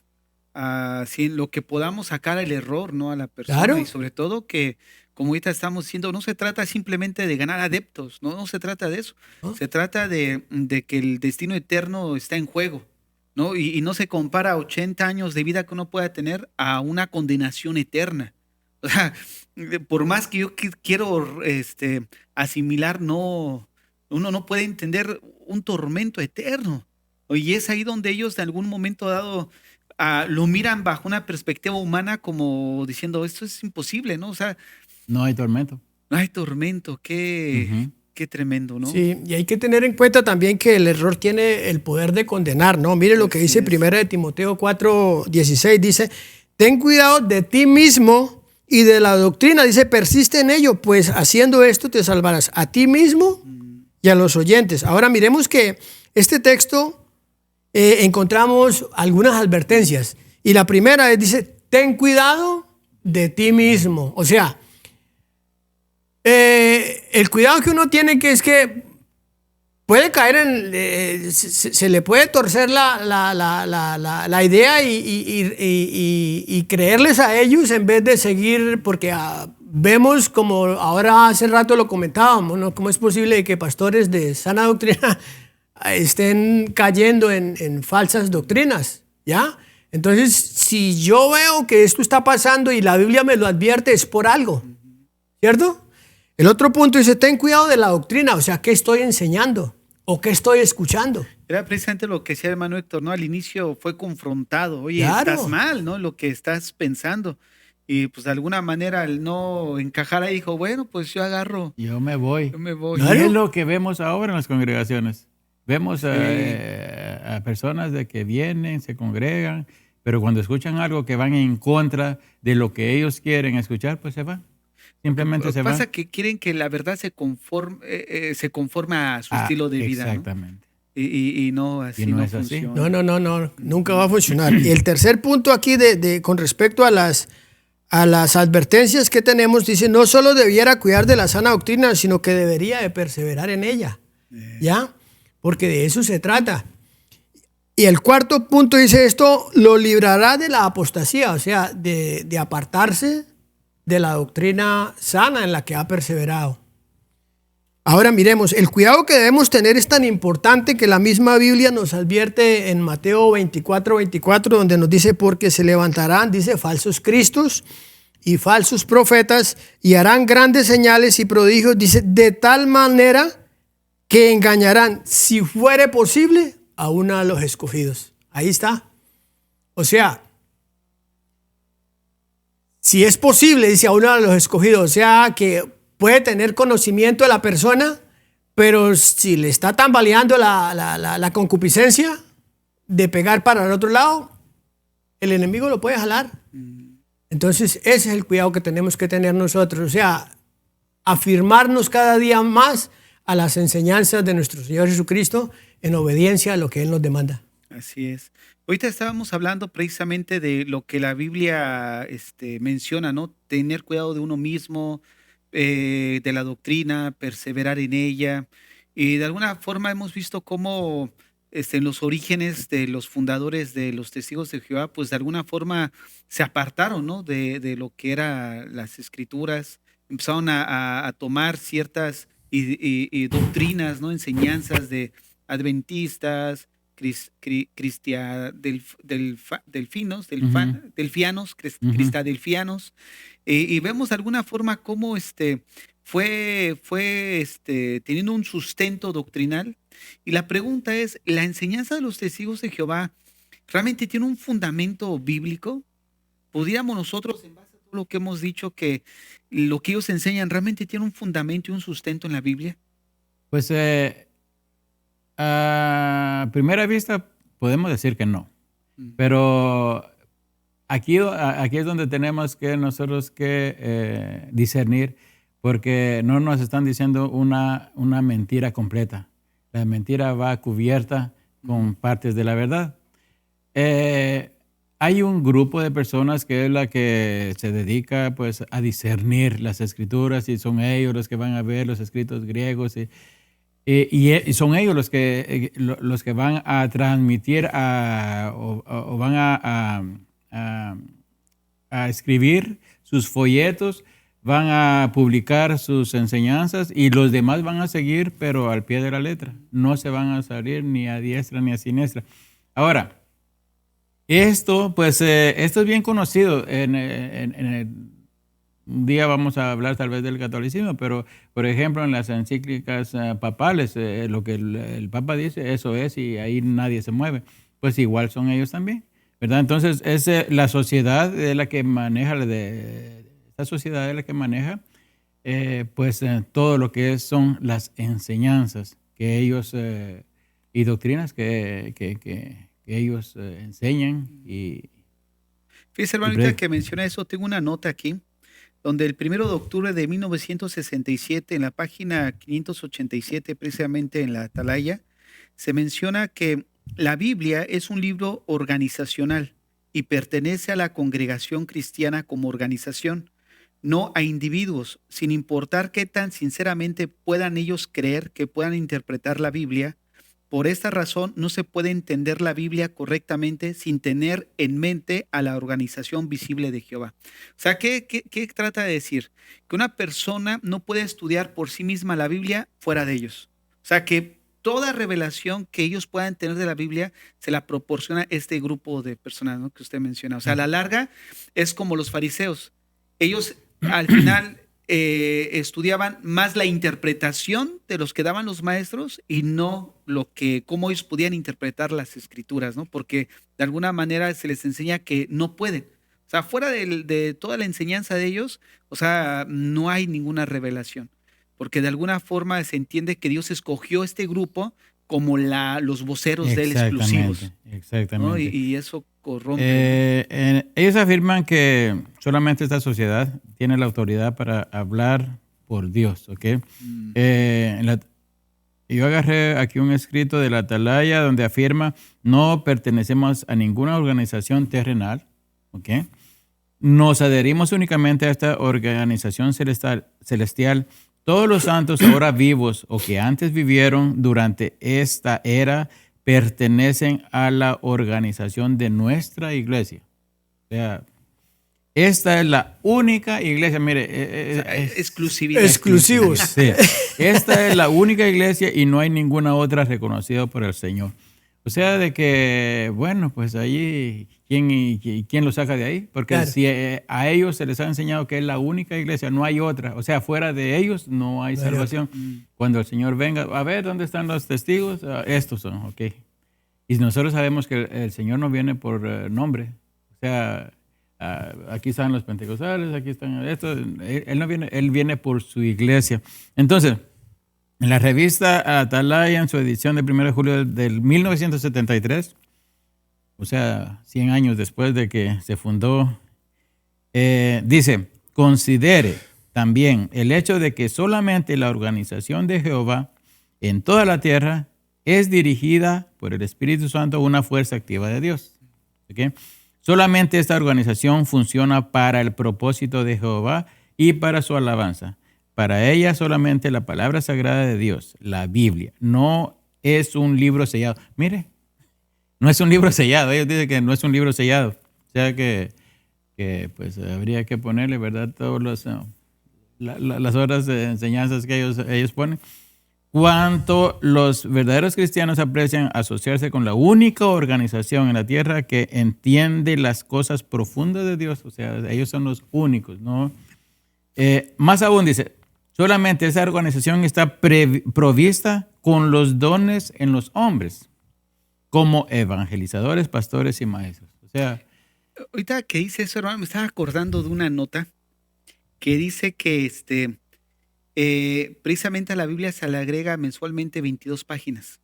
si en lo que podamos sacar el error, ¿no? A la persona. Claro. Y sobre todo que, como ahorita estamos diciendo, no se trata simplemente de ganar adeptos, no se trata de eso. ¿No? Se trata de que el destino eterno está en juego, ¿no? Y no se compara 80 años de vida que uno pueda tener a una condenación eterna. O sea, por más que yo quiero asimilar, uno no puede entender un tormento eterno. Y es ahí donde ellos de algún momento dado lo miran bajo una perspectiva humana como diciendo, esto es imposible, ¿no? O sea, no hay tormento. No hay tormento, qué tremendo, ¿no? Sí, y hay que tener en cuenta también que el error tiene el poder de condenar, ¿no? Mire lo que dice 1 de Timoteo 4, 16, dice, ten cuidado de ti mismo y de la doctrina, dice, persiste en ello, pues haciendo esto te salvarás a ti mismo y a los oyentes. Ahora miremos que este texto encontramos algunas advertencias. Y la primera es, dice, ten cuidado de ti mismo. O sea, el cuidado que uno tiene que es que puede caer se le puede torcer la idea y creerles a ellos en vez de seguir, porque vemos como ahora hace rato lo comentábamos, ¿no? ¿Cómo es posible que pastores de sana doctrina estén cayendo en falsas doctrinas? ¿Ya? Entonces, si yo veo que esto está pasando y la Biblia me lo advierte, es por algo, ¿cierto? El otro punto dice, ten cuidado de la doctrina, o sea, ¿qué estoy enseñando? ¿O qué estoy escuchando? Era precisamente lo que decía el hermano Héctor, ¿no? Al inicio fue confrontado. Oye, Claro. estás mal, ¿no? Lo que estás pensando. Y pues de alguna manera al no encajar ahí dijo, bueno, pues yo agarro, Yo me voy. yo me voy. Y Claro. es lo que vemos ahora en las congregaciones. Vemos Sí. a personas de que vienen, se congregan, pero cuando escuchan algo que van en contra de lo que ellos quieren escuchar, pues se van. Simplemente Lo se que van. pasa que quieren que la verdad se conforme a su estilo de vida, ¿no? Exactamente. Y no, así Y no no es así. funciona. No, nunca va a funcionar. Y el tercer punto aquí con respecto a las advertencias que tenemos, dice, no solo debiera cuidar de la sana doctrina, sino que debería de perseverar en ella, ¿ya? Porque de eso se trata. Y el cuarto punto dice, esto lo librará de la apostasía, o sea, de apartarse de la doctrina sana en la que ha perseverado. Ahora miremos, el cuidado que debemos tener es tan importante que la misma Biblia nos advierte en Mateo 24:24, donde nos dice, porque se levantarán, dice, falsos cristos y falsos profetas y harán grandes señales y prodigios, dice, de tal manera que engañarán, si fuere posible, a uno de los escogidos. Ahí está. O sea, si es posible, dice, a uno de los escogidos, o sea, que puede tener conocimiento de la persona, pero si le está tambaleando la concupiscencia de pegar para el otro lado, el enemigo lo puede jalar. Entonces, ese es el cuidado que tenemos que tener nosotros, o sea, afirmarnos cada día más a las enseñanzas de nuestro Señor Jesucristo en obediencia a lo que Él nos demanda. Así es. Ahorita estábamos hablando precisamente de lo que la Biblia menciona, ¿no? Tener cuidado de uno mismo, de la doctrina, perseverar en ella. Y de alguna forma hemos visto cómo en los orígenes de los fundadores de los Testigos de Jehová, pues de alguna forma se apartaron, ¿no? De lo que eran las escrituras, empezaron a tomar ciertas y doctrinas, ¿no? Enseñanzas de adventistas, delfinos, delfianos, cristadelfianos, y vemos de alguna forma cómo fue teniendo un sustento doctrinal. Y la pregunta es, ¿la enseñanza de los testigos de Jehová realmente tiene un fundamento bíblico? ¿Podríamos nosotros, en base a todo lo que hemos dicho, que lo que ellos enseñan realmente tiene un fundamento y un sustento en la Biblia? Pues a primera vista podemos decir que no, pero aquí es donde tenemos que nosotros que discernir, porque no nos están diciendo una mentira completa. La mentira va cubierta con partes de la verdad. Hay un grupo de personas que es la que se dedica pues a discernir las escrituras, y son ellos los que van a ver los escritos griegos y son ellos los que van a transmitir o van a escribir sus folletos, van a publicar sus enseñanzas, y los demás van a seguir, pero al pie de la letra. No se van a salir ni a diestra ni a siniestra. Ahora, esto es bien conocido. Un día vamos a hablar tal vez del catolicismo, pero por ejemplo en las encíclicas papales, lo que el Papa dice, eso es, y ahí nadie se mueve. Pues igual son ellos también, ¿verdad? Entonces la sociedad es la que maneja, esta sociedad es la que maneja todo lo que son las enseñanzas que ellos y doctrinas que ellos enseñan. Fíjese, hermano, ahorita que menciona eso, tengo una nota aquí, donde el 1 de octubre de 1967, en la página 587, precisamente en la Atalaya, se menciona que la Biblia es un libro organizacional y pertenece a la congregación cristiana como organización, no a individuos, sin importar qué tan sinceramente puedan ellos creer que puedan interpretar la Biblia. Por esta razón, no se puede entender la Biblia correctamente sin tener en mente a la organización visible de Jehová. O sea, ¿qué trata de decir? Que una persona no puede estudiar por sí misma la Biblia fuera de ellos. O sea, que toda revelación que ellos puedan tener de la Biblia se la proporciona este grupo de personas, ¿no?, que usted menciona. O sea, a la larga es como los fariseos. Ellos al final estudiaban más la interpretación de los que daban los maestros y no cómo ellos podían interpretar las escrituras, ¿no? Porque de alguna manera se les enseña que no pueden. O sea, fuera de toda la enseñanza de ellos, o sea, no hay ninguna revelación. Porque de alguna forma se entiende que Dios escogió este grupo como los voceros de él exclusivos. Exactamente. ¿No? Y eso corrompe. Ellos afirman que solamente esta sociedad tiene la autoridad para hablar por Dios, ¿ok? Yo agarré aquí un escrito de la Atalaya donde afirma: no pertenecemos a ninguna organización terrenal, ¿ok? Nos adherimos únicamente a esta organización celestial. Todos los santos ahora vivos o que antes vivieron durante esta era pertenecen a la organización de nuestra iglesia. O sea, esta es la única iglesia, mire, exclusividad. Exclusivos. Sí. Esta es la única iglesia y no hay ninguna otra reconocida por el Señor. O sea, de que, bueno, pues allí, ¿quién lo saca de ahí? Porque claro, si a ellos se les ha enseñado que es la única iglesia, no hay otra. O sea, fuera de ellos no hay salvación. Cuando el Señor venga, a ver, ¿dónde están los testigos? Estos son, ok. Y nosotros sabemos que el Señor no viene por nombre. O sea, aquí están los pentecostales, aquí están estos. Él no viene, Él viene por su iglesia. Entonces, en la revista Atalaya, en su edición de 1 de julio del 1973, o sea, 100 años después de que se fundó, dice: considere también el hecho de que solamente la organización de Jehová en toda la tierra es dirigida por el Espíritu Santo, una fuerza activa de Dios. ¿Okay? Solamente esta organización funciona para el propósito de Jehová y para su alabanza. Para ella solamente la palabra sagrada de Dios, la Biblia, no es un libro sellado. Mire, no es un libro sellado. Ellos dicen que no es un libro sellado. O sea que pues habría que ponerle, ¿verdad?, todas las horas de enseñanzas que ellos ponen. Cuanto los verdaderos cristianos aprecian asociarse con la única organización en la tierra que entiende las cosas profundas de Dios. O sea, ellos son los únicos, ¿no? Más aún dice: solamente esa organización está provista con los dones en los hombres, como evangelizadores, pastores y maestros. O sea, ahorita que dice eso, hermano, me estaba acordando de una nota que dice que precisamente a la Biblia se le agrega mensualmente 22 páginas.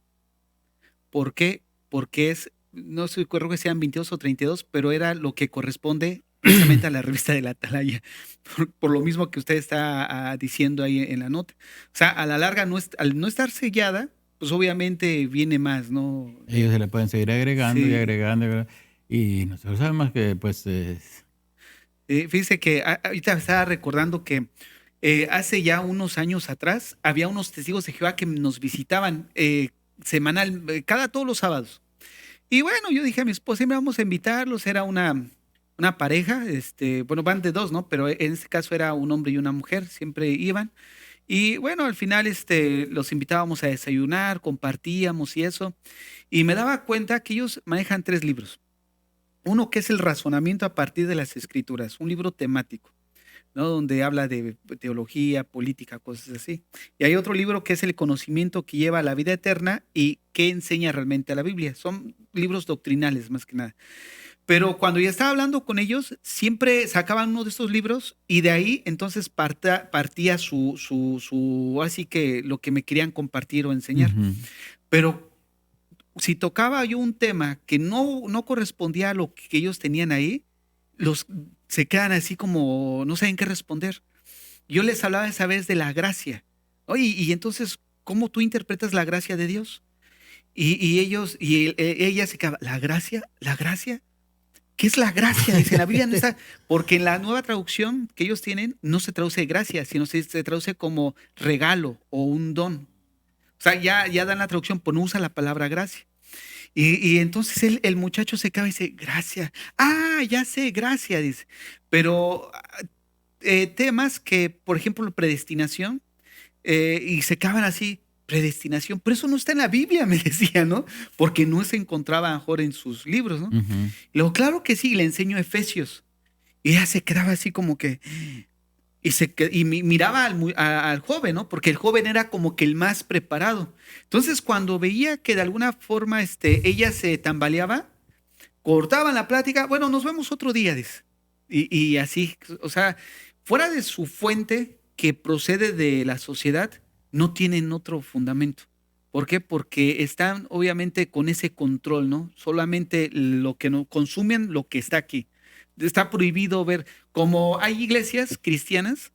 ¿Por qué? Porque no estoy seguro que sean 22 o 32, pero era lo que corresponde precisamente a la revista de la Atalaya, por lo mismo que usted está diciendo ahí en la nota. O sea, a la larga, al no estar sellada, pues obviamente viene más, ¿no? Ellos se le pueden seguir agregando, sí, y agregando. Y nosotros sabemos que, pues... fíjese que ahorita estaba recordando que hace ya unos años atrás había unos testigos de Jehová que nos visitaban todos los sábados. Y bueno, yo dije a mi esposa: vamos a invitarlos. Era una pareja, bueno, van de dos, ¿no? Pero en este caso era un hombre y una mujer, siempre iban. Y bueno, al final los invitábamos a desayunar, compartíamos y eso. Y me daba cuenta que ellos manejan 3 libros. Uno que es el razonamiento a partir de las escrituras, un libro temático, ¿no?, donde habla de teología, política, cosas así. Y hay otro libro que es el conocimiento que lleva a la vida eterna y que enseña realmente a la Biblia. Son libros doctrinales más que nada. Pero cuando ya estaba hablando con ellos, siempre sacaban uno de estos libros y de ahí entonces partía así que lo que me querían compartir o enseñar. Uh-huh. Pero si tocaba yo un tema que no correspondía a lo que ellos tenían ahí, se quedan así como no saben qué responder. Yo les hablaba esa vez de la gracia. Oye, y entonces, ¿cómo tú interpretas la gracia de Dios? Y ella se quedaba: ¿la gracia? ¿Qué es la gracia? Dice, la Biblia no está, porque en la nueva traducción que ellos tienen no se traduce gracia, sino se traduce como regalo o un don. O sea, ya dan la traducción, pero no usa la palabra gracia. Y entonces el muchacho se queda y dice: gracia. Ah, ya sé, gracia, dice. Pero temas que, por ejemplo, predestinación, y se quedaban así. predestinación, pero eso no está en la Biblia, me decía, ¿no? Porque no se encontraba mejor en sus libros, ¿no? Ujú. Y luego, claro que sí, le enseño Efesios. Y ella se quedaba así como que, miraba al joven, ¿no? Porque el joven era como que el más preparado. Entonces, cuando veía que de alguna forma ella se tambaleaba, cortaban la plática, bueno, nos vemos otro día, dice. Y así, o sea, fuera de su fuente que procede de la sociedad, no tienen otro fundamento. ¿Por qué? Porque están obviamente con ese control, ¿no? Solamente lo que no consumen, lo que está aquí. Está prohibido ver, como hay iglesias cristianas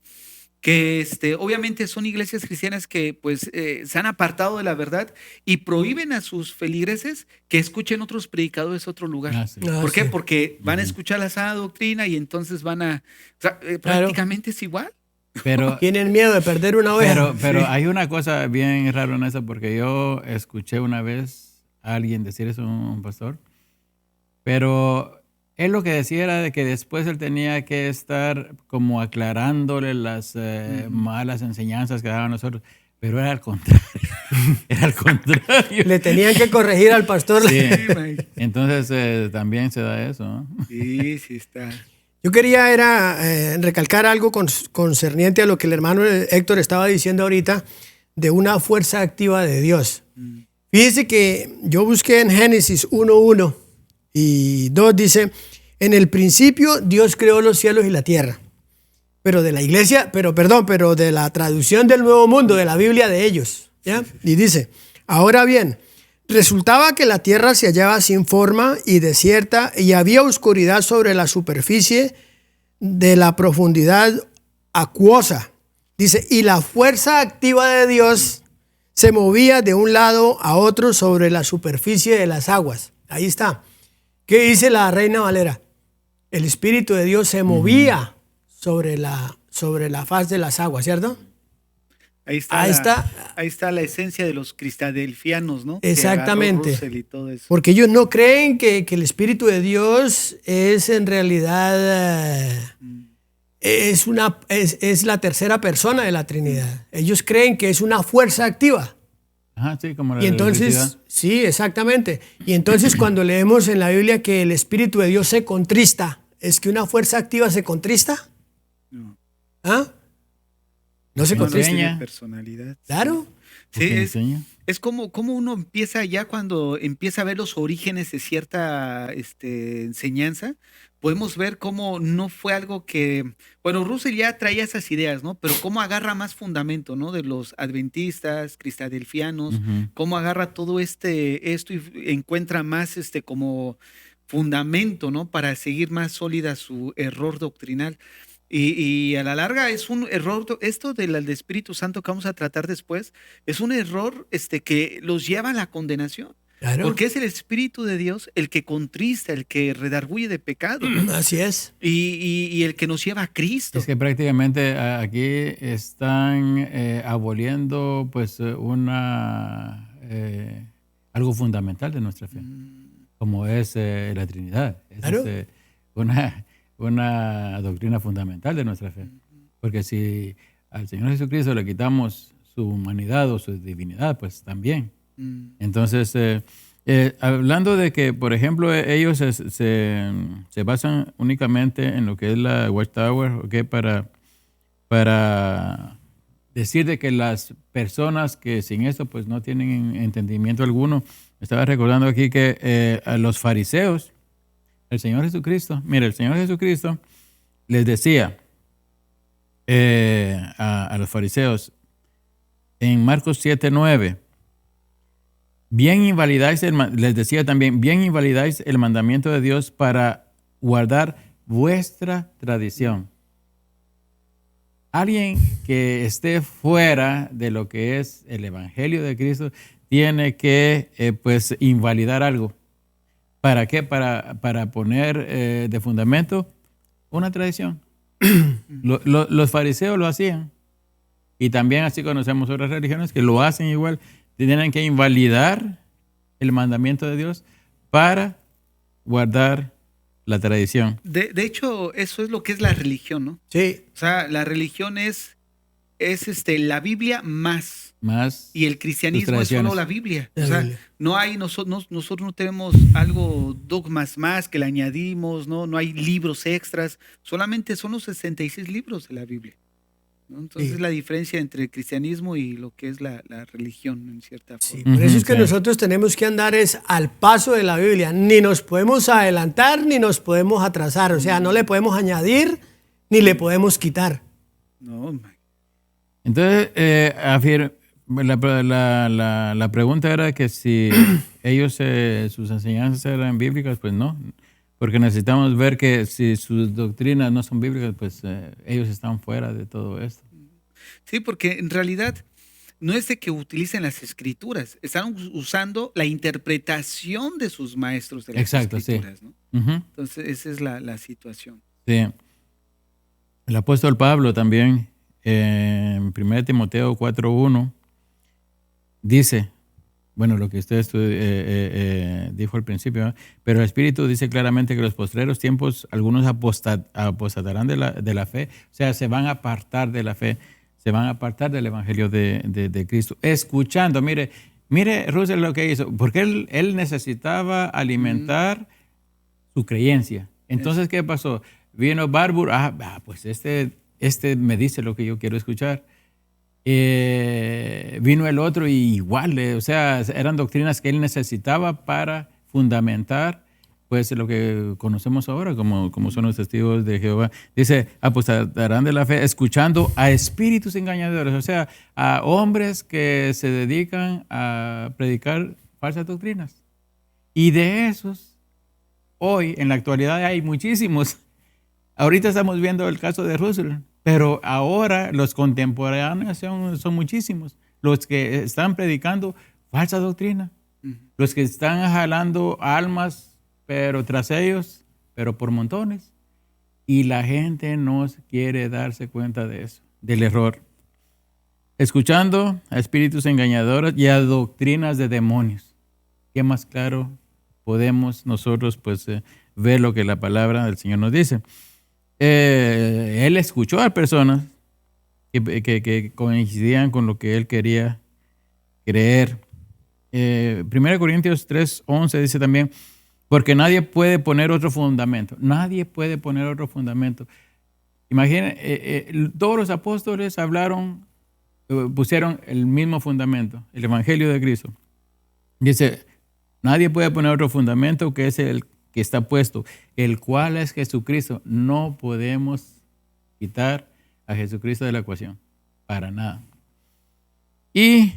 que obviamente son iglesias cristianas que pues se han apartado de la verdad y prohíben a sus feligreses que escuchen otros predicadores de otro lugar. Ah, sí. ¿Por qué? sí. Porque van a escuchar la sana doctrina y entonces van a... O sea, Claro. prácticamente es igual. Pero, Tienen miedo de perder una oveja. pero Sí. hay una cosa bien rara en eso, porque yo escuché una vez a alguien decir eso, un pastor, pero él lo que decía era de que después él tenía que estar como aclarándole las malas enseñanzas que daban nosotros, pero era al contrario. Era al contrario. Le tenían que corregir al pastor. Sí. Sí, Mike. Entonces también se da eso, ¿no? Sí, sí está. Yo quería recalcar algo concerniente a lo que el hermano Héctor estaba diciendo ahorita de una fuerza activa de Dios. Fíjese que yo busqué en Génesis 1:1 y 2 dice, en el principio Dios creó los cielos y la tierra. Pero de la iglesia, pero de la traducción del Nuevo Mundo, de la Biblia de ellos. ¿Ya? Y dice, ahora bien, resultaba que la tierra se hallaba sin forma y desierta y había oscuridad sobre la superficie de la profundidad acuosa. Dice, y la fuerza activa de Dios se movía de un lado a otro sobre la superficie de las aguas. Ahí está. ¿Qué dice la Reina Valera? El Espíritu de Dios se movía sobre la faz de las aguas, ¿cierto? Ahí está, Ahí la, está. ahí está la esencia de los cristadelfianos, ¿no? Exactamente. Que agarró Russell y todo eso. Porque ellos no creen que el Espíritu de Dios es en realidad es la tercera persona de la Trinidad. Ellos creen que es una fuerza activa. Ajá, sí, como la Y entonces, electricidad. sí, exactamente. Y entonces cuando leemos en la Biblia que el Espíritu de Dios se contrista, ¿es que una fuerza activa se contrista? No. ¿Ah? No se No, contrista. enseña. Tiene personalidad. Claro. Sí, Porque es, enseña. es como uno empieza ya cuando empieza a ver los orígenes de cierta enseñanza, podemos ver cómo no fue algo que, bueno, Russell ya traía esas ideas, ¿no? Pero cómo agarra más fundamento, ¿no? De los adventistas, cristadelfianos, Ujú. cómo agarra todo esto y encuentra más como fundamento, ¿no? Para seguir más sólida su error doctrinal. Y a la larga es un error, esto del Espíritu Santo que vamos a tratar después, es un error que los lleva a la condenación. Claro. Porque es el Espíritu de Dios el que contrista, el que redarguye de pecado Así es. y el que nos lleva a Cristo. Es que prácticamente aquí están aboliendo pues algo fundamental de nuestra fe, como es la Trinidad. Esa Claro. es una doctrina fundamental de nuestra fe. Porque si al Señor Jesucristo le quitamos su humanidad o su divinidad, pues también. Entonces, hablando de que, por ejemplo, ellos se basan únicamente en lo que es la Watchtower, ¿okay? Para decir de que las personas que sin esto pues no tienen entendimiento alguno. Estaba recordando aquí que a los fariseos, el Señor Jesucristo les decía a los fariseos en Marcos 7:9, les decía también, bien invalidáis el mandamiento de Dios para guardar vuestra tradición. Alguien que esté fuera de lo que es el Evangelio de Cristo tiene que pues invalidar algo. ¿Para qué? Para poner de fundamento una tradición. Los fariseos lo hacían. Y también así conocemos otras religiones que lo hacen igual. Tienen que invalidar el mandamiento de Dios para guardar la tradición. De hecho, eso es lo que es la religión, ¿no? Sí. O sea, la religión es es la Biblia más. Más Y el sus cristianismo es solo tradiciones. la Biblia. La O sea, Biblia. no hay, nosotros no tenemos algo, dogmas más que le añadimos, no hay libros extras, solamente son los 66 libros de la Biblia, ¿no? Entonces Sí. la diferencia entre el cristianismo y lo que es la religión, en cierta Sí, forma. por eso es que Sí. nosotros tenemos que andar es al paso de la Biblia. Ni nos podemos adelantar ni nos podemos atrasar. O sea, no le podemos añadir ni le podemos quitar. No, Entonces, la pregunta era que si ellos, sus enseñanzas eran bíblicas, pues no, porque necesitamos ver que si sus doctrinas no son bíblicas, pues ellos están fuera de todo esto. sí, porque en realidad no es de que utilicen las escrituras, están usando la interpretación de sus maestros de las Exacto, sí. escrituras, ¿no? Ujú. Entonces esa es la situación. Sí. El apóstol Pablo también, en 1 Timoteo 4:1, dice, bueno, lo que usted dijo al principio, ¿no? Pero el Espíritu dice claramente que en los postreros tiempos algunos apostatarán de la fe, o sea, se van a apartar de la fe, se van a apartar del Evangelio de Cristo, escuchando, mire, Russell lo que hizo, porque él necesitaba alimentar su creencia. Entonces, ¿qué pasó? Vino Barbour, pues este me dice lo que yo quiero escuchar. Vino el otro y igual, o sea, eran doctrinas que él necesitaba para fundamentar pues lo que conocemos ahora como son los testigos de Jehová. Dice, apostarán de la fe escuchando a espíritus engañadores, o sea, a hombres que se dedican a predicar falsas doctrinas. Y de esos, hoy, en la actualidad, hay muchísimos. Ahorita estamos viendo el caso de Russell, pero ahora los contemporáneos son muchísimos. Los que están predicando falsa doctrina, los que están jalando almas, pero tras ellos, pero por montones. Y la gente no quiere darse cuenta de eso, del error. Escuchando a espíritus engañadores y a doctrinas de demonios. ¿Qué más claro podemos nosotros pues ver lo que la palabra del Señor nos dice? Él escuchó a personas que coincidían con lo que él quería creer. 1 Corintios 3:11 dice también, porque nadie puede poner otro fundamento. Nadie puede poner otro fundamento. Imaginen, todos los apóstoles pusieron el mismo fundamento, el Evangelio de Cristo. Dice, nadie puede poner otro fundamento que es el que está puesto, el cual es Jesucristo. No podemos quitar a Jesucristo de la ecuación, para nada. Y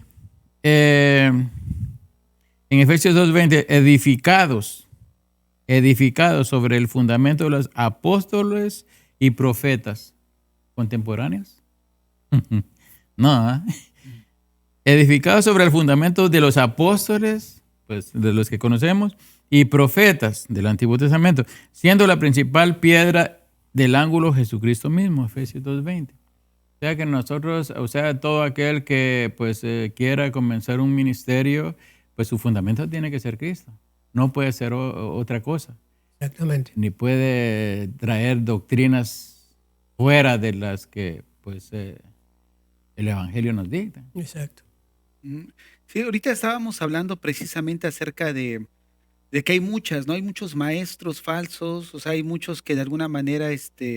en Efesios 2:20, edificados sobre el fundamento de los apóstoles y profetas contemporáneos. No, ¿eh? Edificados sobre el fundamento de los apóstoles, pues de los que conocemos, y profetas del Antiguo Testamento, siendo la principal piedra del ángulo Jesucristo mismo, Efesios 2:20. O sea que nosotros, o sea, todo aquel que pues quiera comenzar un ministerio, pues su fundamento tiene que ser Cristo. No puede ser otra cosa. Exactamente. Ni puede traer doctrinas fuera de las que pues el Evangelio nos dicta. Exacto. Sí, ahorita estábamos hablando precisamente acerca de que hay muchas, ¿no? Hay muchos maestros falsos, o sea, hay muchos que de alguna manera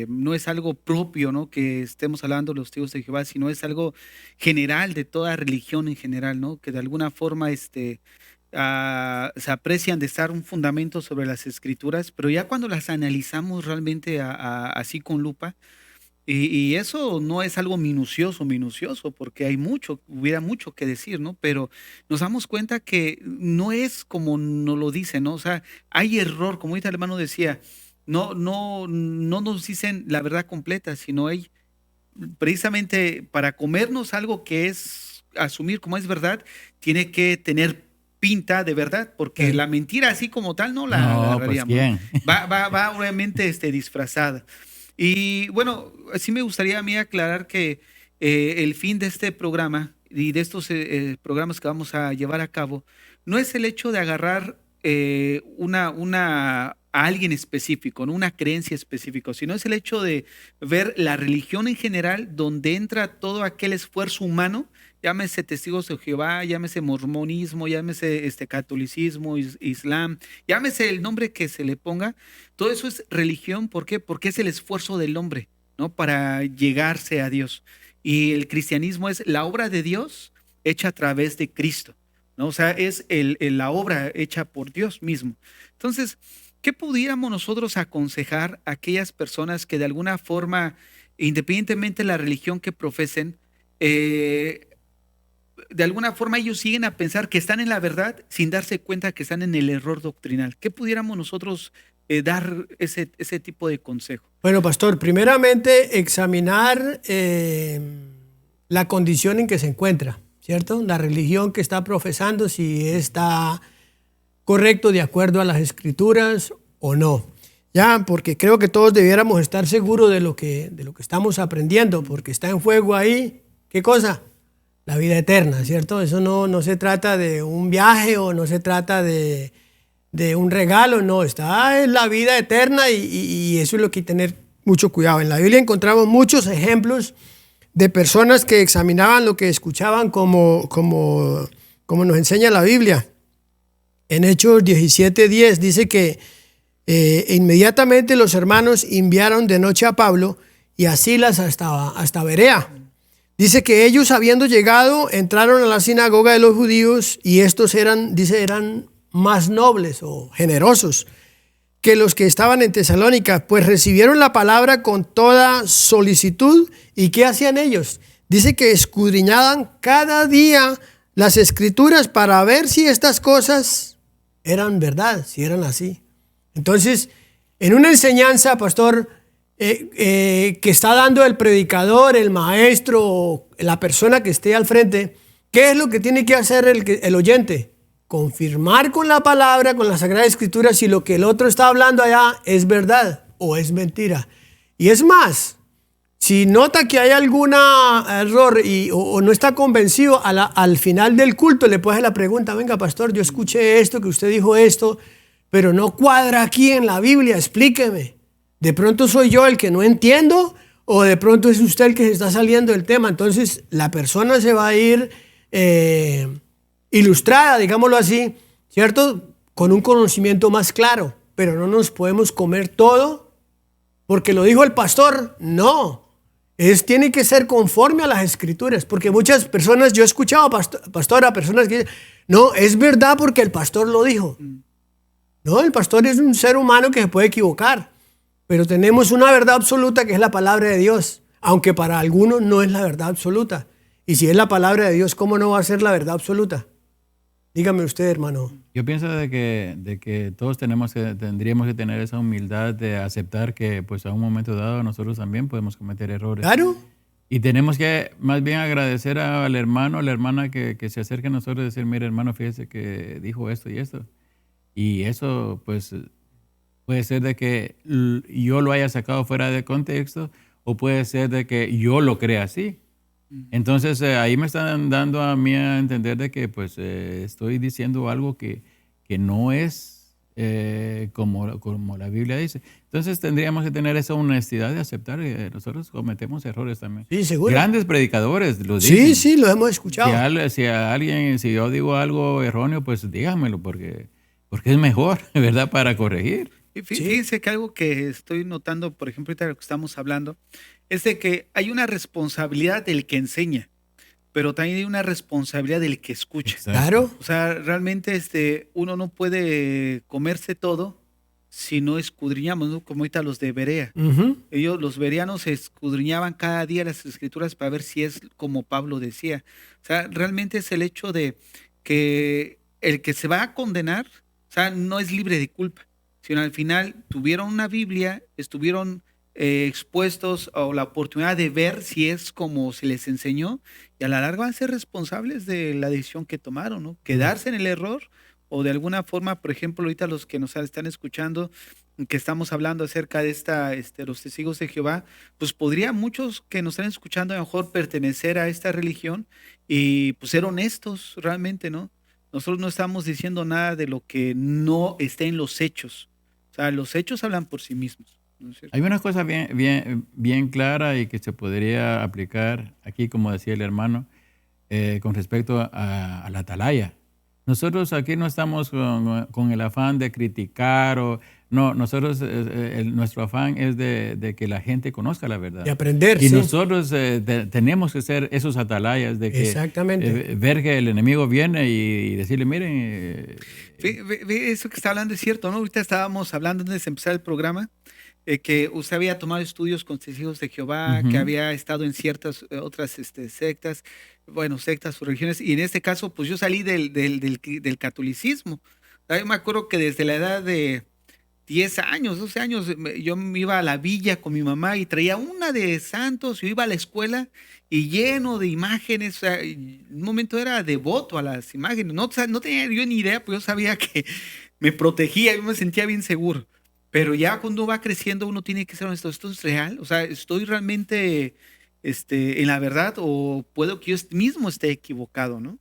no es algo propio, ¿no? Que estemos hablando de los testigos de Jehová, sino es algo general de toda religión en general, ¿no? Que de alguna forma se aprecian de estar un fundamento sobre las escrituras, pero ya cuando las analizamos realmente así con lupa, y eso no es algo minucioso, porque hubiera mucho que decir, ¿no? Pero nos damos cuenta que no es como nos lo dicen, ¿no? O sea, hay error, como ahorita el hermano decía, no nos dicen la verdad completa, sino hay precisamente para comernos algo que es asumir como es verdad, tiene que tener pinta de verdad, porque Sí. la mentira así como tal no la No, pues agarraríamos, ¿no? ¿quién? Va obviamente disfrazada. Y bueno, sí me gustaría a mí aclarar que el fin de este programa y de estos programas que vamos a llevar a cabo no es el hecho de agarrar una a alguien específico, no una creencia específica, sino es el hecho de ver la religión en general, donde entra todo aquel esfuerzo humano, llámese testigos de Jehová, llámese mormonismo, llámese catolicismo, islam, llámese el nombre que se le ponga. Todo eso es religión. ¿Por qué? Porque es el esfuerzo del hombre, ¿no? Para llegarse a Dios. Y el cristianismo es la obra de Dios hecha a través de Cristo, ¿no? O sea, es la obra hecha por Dios mismo. Entonces, ¿qué pudiéramos nosotros aconsejar a aquellas personas que de alguna forma, independientemente de la religión que profesen, de alguna forma ellos siguen a pensar que están en la verdad sin darse cuenta que están en el error doctrinal? ¿Qué pudiéramos nosotros dar ese tipo de consejo? Bueno, pastor, primeramente examinar la condición en que se encuentra, ¿cierto? La religión que está profesando, si está correcto de acuerdo a las escrituras o no. Ya, porque creo que todos debiéramos estar seguros de lo que estamos aprendiendo, porque está en juego ahí, ¿qué cosa? La vida eterna, ¿cierto? Eso no se trata de un viaje o no se trata de un regalo, no, está en la vida eterna y eso es lo que hay que tener mucho cuidado. En la Biblia encontramos muchos ejemplos de personas que examinaban lo que escuchaban como nos enseña la Biblia. En Hechos 17:10 dice que inmediatamente los hermanos enviaron de noche a Pablo y a Silas hasta Berea. Dice que ellos, habiendo llegado, entraron a la sinagoga de los judíos y estos eran más nobles o generosos que los que estaban en Tesalónica, pues recibieron la palabra con toda solicitud. ¿Y qué hacían ellos? Dice que escudriñaban cada día las escrituras para ver si estas cosas eran verdad, si eran así. Entonces, en una enseñanza, pastor, que está dando el predicador, el maestro, la persona que esté al frente, ¿qué es lo que tiene que hacer el oyente? Confirmar con la palabra, con la Sagrada Escritura, si lo que el otro está hablando allá es verdad o es mentira. Y es más, si nota que hay algún error o no está convencido, al final del culto le puede hacer la pregunta: venga, pastor, yo escuché esto, que usted dijo esto, pero no cuadra aquí en la Biblia, explíqueme. De pronto soy yo el que no entiendo, o de pronto es usted el que se está saliendo del tema. Entonces la persona se va a ir ilustrada, digámoslo así, ¿cierto? Con un conocimiento más claro, pero no nos podemos comer todo porque lo dijo el pastor. No, tiene que ser conforme a las escrituras, porque muchas personas, yo he escuchado, pastor, a personas que dicen, no, es verdad porque el pastor lo dijo. No, el pastor es un ser humano que se puede equivocar, pero tenemos una verdad absoluta que es la palabra de Dios, aunque para algunos no es la verdad absoluta. Y si es la palabra de Dios, ¿cómo no va a ser la verdad absoluta? Dígame usted, hermano. Yo pienso de que todos tendríamos que tener esa humildad de aceptar que pues a un momento dado nosotros también podemos cometer errores. Claro. Y tenemos que más bien agradecer al hermano, a la hermana que se acerque a nosotros y decir, mire hermano, fíjese que dijo esto y esto. Y eso pues puede ser de que yo lo haya sacado fuera de contexto o puede ser de que yo lo crea así. Entonces ahí me están dando a mí a entender de que pues estoy diciendo algo que no es como la Biblia dice. Entonces tendríamos que tener esa honestidad de aceptar que nosotros cometemos errores también. Sí, seguro. Grandes predicadores lo dicen. Sí, lo hemos escuchado. Si yo digo algo erróneo, pues dígamelo porque es mejor, ¿verdad? Para corregir. Y fíjense que algo que estoy notando, por ejemplo, ahorita de lo que estamos hablando, es de que hay una responsabilidad del que enseña, pero también hay una responsabilidad del que escucha. Exacto. Claro. O sea, realmente uno no puede comerse todo si no escudriñamos, ¿no? Como ahorita los de Berea. Uh-huh. Los bereanos escudriñaban cada día las escrituras para ver si es como Pablo decía. O sea, realmente es el hecho de que el que se va a condenar, o sea, no es libre de culpa, sino al final tuvieron una Biblia, estuvieron expuestos a la oportunidad de ver si es como se les enseñó, y a la larga van a ser responsables de la decisión que tomaron, ¿no? Quedarse en el error o de alguna forma, por ejemplo, ahorita los que nos están escuchando, que estamos hablando acerca de los testigos de Jehová, pues podría muchos que nos están escuchando a lo mejor pertenecer a esta religión y pues ser honestos realmente, ¿no? Nosotros no estamos diciendo nada de lo que no esté en los hechos. O sea, los hechos hablan por sí mismos, ¿no es cierto? Hay una cosa bien clara y que se podría aplicar aquí, como decía el hermano, con respecto a la atalaya. Nosotros aquí no estamos con el afán de criticar no, nosotros nuestro afán es de que la gente conozca la verdad. De aprender, y sí. nosotros tenemos que ser esos atalayas de que Exactamente. ver que el enemigo viene y decirle, miren. Eso que está hablando es cierto, ¿no? Ahorita estábamos hablando antes de empezar el programa, que usted había tomado estudios con testigos de Jehová, que había estado en ciertas otras sectas, bueno, sectas o religiones, y en este caso, pues yo salí del catolicismo. Yo me acuerdo que desde la edad de 10 años, 12 años, yo me iba a la villa con mi mamá y traía una de santos, yo iba a la escuela y lleno de imágenes, o sea, en un momento era devoto a las imágenes, no, o sea, no tenía yo ni idea, pues yo sabía que me protegía, yo me sentía bien seguro, pero ya cuando va creciendo uno tiene que ser honesto, ¿esto es real? O sea, ¿estoy realmente en la verdad o puedo que yo mismo esté equivocado, ¿no?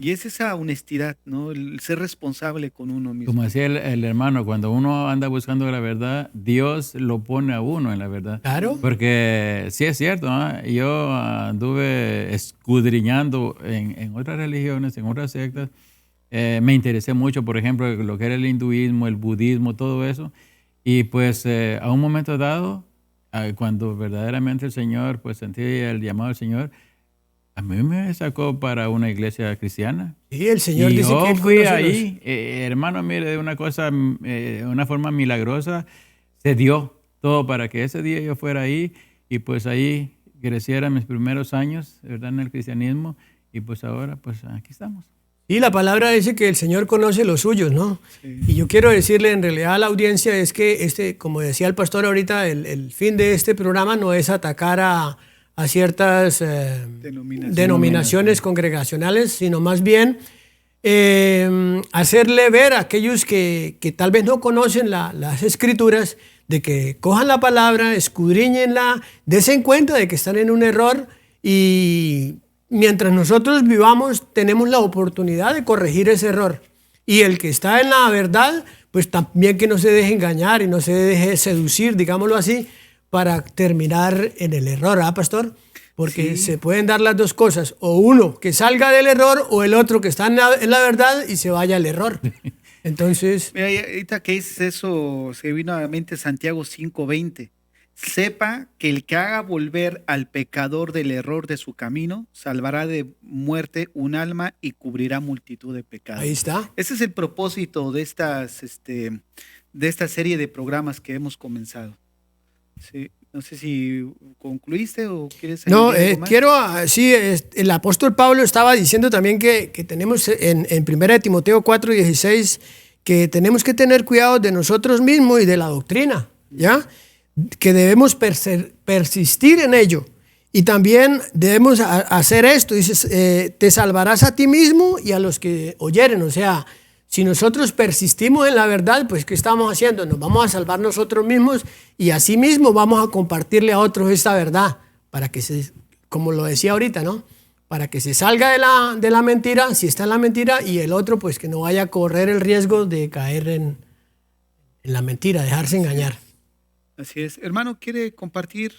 Y es esa honestidad, ¿no? El ser responsable con uno mismo. Como decía el hermano, cuando uno anda buscando la verdad, Dios lo pone a uno en la verdad. Claro. Porque sí es cierto, ¿no? Yo anduve escudriñando en otras religiones, en otras sectas. Me interesé mucho, por ejemplo, lo que era el hinduismo, el budismo, todo eso. Y pues a un momento dado, cuando verdaderamente el Señor, pues sentí el llamado del Señor, a mí me sacó para una iglesia cristiana. Y el Señor y dice yo que Él fui conoce ahí, hermano, mire, de una cosa, una forma milagrosa, se dio todo para que ese día yo fuera ahí y pues ahí creciera mis primeros años, ¿verdad?, en el cristianismo, y pues ahora, pues aquí estamos. Y la palabra dice que el Señor conoce los suyos, ¿no? Sí. Y yo quiero decirle en realidad a la audiencia es que, como decía el pastor ahorita, el fin de este programa no es atacar a ciertas denominaciones congregacionales, sino más bien hacerle ver a aquellos que tal vez no conocen las Escrituras, de que cojan la palabra, escudriñenla, dense cuenta de que están en un error y mientras nosotros vivamos tenemos la oportunidad de corregir ese error. Y el que está en la verdad, pues también que no se deje engañar y no se deje seducir, digámoslo así, para terminar en el error, ¿ah, pastor? Porque se pueden dar las dos cosas, o uno que salga del error o el otro que está en la verdad y se vaya al error. Entonces... Mira, ahorita que dices eso, se vino a la mente Santiago 5:20. Sepa que el que haga volver al pecador del error de su camino, salvará de muerte un alma y cubrirá multitud de pecados. Ahí está. Ese es el propósito de esta serie de programas que hemos comenzado. Sí, no sé si concluiste o quieres No, añadir algo más. el apóstol Pablo estaba diciendo también que tenemos en 1 Timoteo 4:16 que tenemos que tener cuidado de nosotros mismos y de la doctrina, ¿ya? Que debemos persistir en ello. Y también debemos hacer esto, dices, te salvarás a ti mismo y a los que oyeren. O sea, si nosotros persistimos en la verdad, pues ¿qué estamos haciendo? Nos vamos a salvar nosotros mismos y así mismo vamos a compartirle a otros esta verdad, para que como lo decía ahorita, ¿no? Para que se salga de la mentira, si está en la mentira, y el otro pues que no vaya a correr el riesgo de caer en la mentira, dejarse engañar. Así es. Hermano, ¿quiere compartir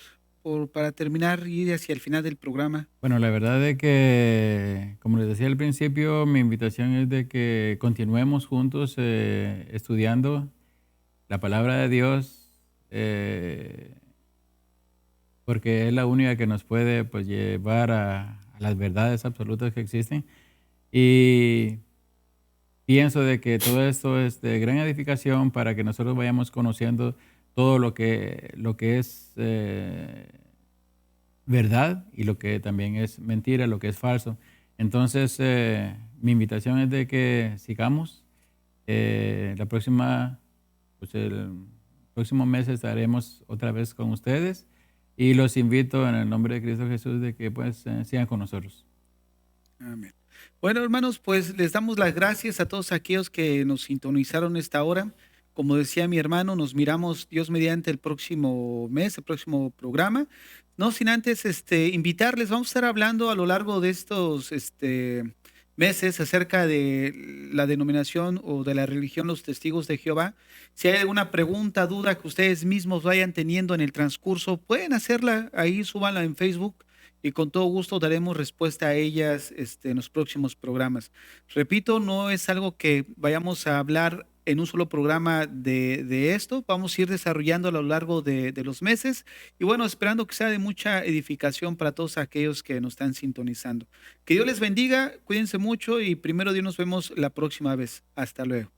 para terminar y ir hacia el final del programa? Bueno, la verdad es que, como les decía al principio, mi invitación es de que continuemos juntos estudiando la palabra de Dios, porque es la única que nos puede pues, llevar a las verdades absolutas que existen. Y pienso de que todo esto es de gran edificación para que nosotros vayamos conociendo todo lo que es verdad y lo que también es mentira, lo que es falso. Entonces, mi invitación es de que sigamos. El próximo mes estaremos otra vez con ustedes y los invito en el nombre de Cristo Jesús de que pues sigan con nosotros. Amén. Bueno, hermanos, pues les damos las gracias a todos aquellos que nos sintonizaron esta hora. Como decía mi hermano, nos miramos Dios mediante el próximo mes, el próximo programa. No sin antes invitarles, vamos a estar hablando a lo largo de estos meses acerca de la denominación o de la religión Los Testigos de Jehová. Si hay alguna pregunta, duda que ustedes mismos vayan teniendo en el transcurso, pueden hacerla ahí, súbanla en Facebook y con todo gusto daremos respuesta a ellas en los próximos programas. Repito, no es algo que vayamos a hablar en un solo programa de esto, vamos a ir desarrollando a lo largo de los meses y bueno, esperando que sea de mucha edificación para todos aquellos que nos están sintonizando. Que Dios les bendiga, cuídense mucho y primero Dios nos vemos la próxima vez. Hasta luego.